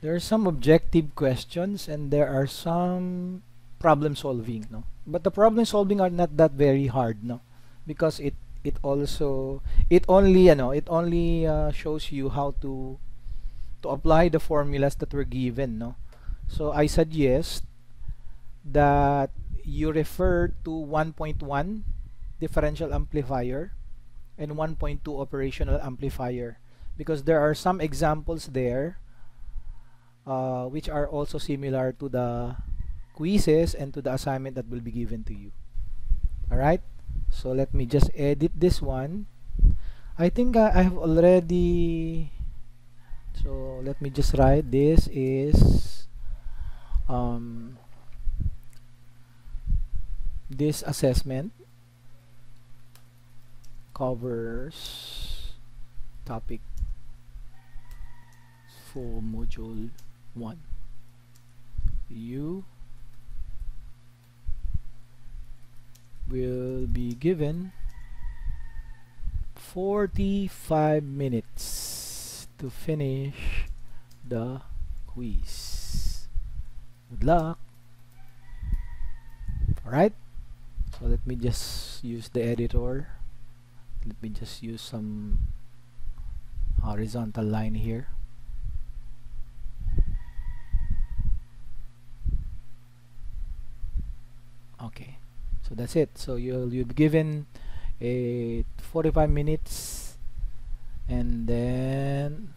objective questions, and there are some problem solving, no? But the problem solving are not that very hard, no? Because it only shows you how to apply the formulas that were given, no? So I suggest that you refer to 1.1 differential amplifier and 1.2 operational amplifier, because there are some examples there which are also similar to the quizzes and to the assignment that will be given to you. Alright, so let me just edit this one. I think I have already, so let me just write this is this assessment covers topic for module 1. You will be given 45 minutes to finish the quiz. Good luck. Alright, so let me just use the editor. Let me just use some horizontal line here. Okay, so that's it. So you'll be given a 45 minutes, and then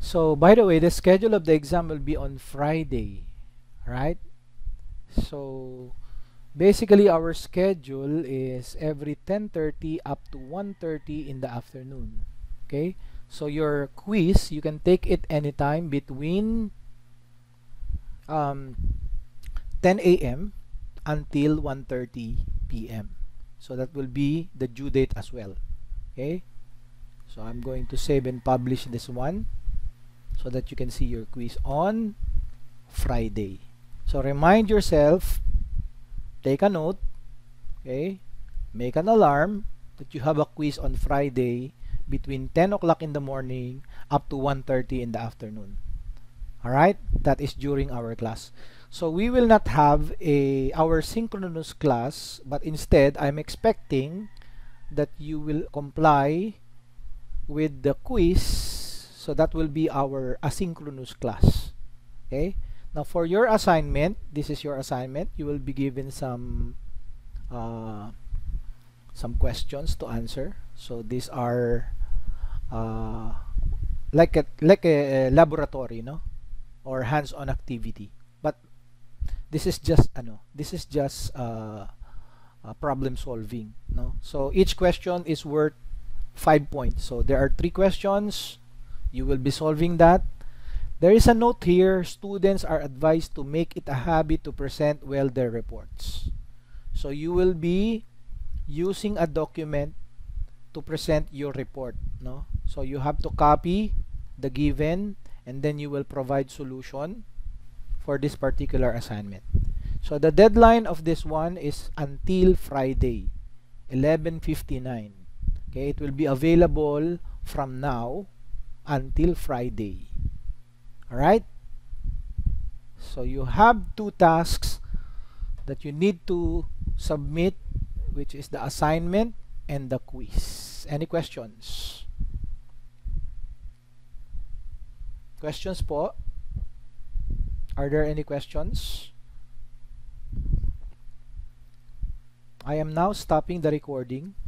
so by the way, the schedule of the exam will be on Friday, right? So basically our schedule is every 10:30 up to 1:30 in the afternoon. Okay, so your quiz, you can take it anytime between 10 a.m. until 1:30 p.m. So that will be the due date as well. Okay, so I'm going to save and publish this one so that you can see your quiz on Friday. So remind yourself, take a note, okay, make an alarm that you have a quiz on Friday between 10 o'clock in the morning up to 1:30 in the afternoon. Alright, that is during our class. So we will not have our synchronous class, but instead I'm expecting that you will comply with the quiz. So that will be our asynchronous class. Okay, now for your assignment, this is your assignment. You will be given some questions to answer. So these are like a laboratory, no, or hands-on activity. But this is just problem solving, no. So each question is worth 5 points. So there are 3 questions. You will be solving that. There is a note here: students are advised to make it a habit to present well their reports. So you will be using a document to present your report, no. So you have to copy the given and then you will provide solution for this particular assignment. So the deadline of this one is until Friday 11:59. Okay, it will be available from now until Friday. Alright, so you have 2 tasks that you need to submit, which is the assignment and the quiz. Any questions? Questions po? Are there any questions? I am now stopping the recording.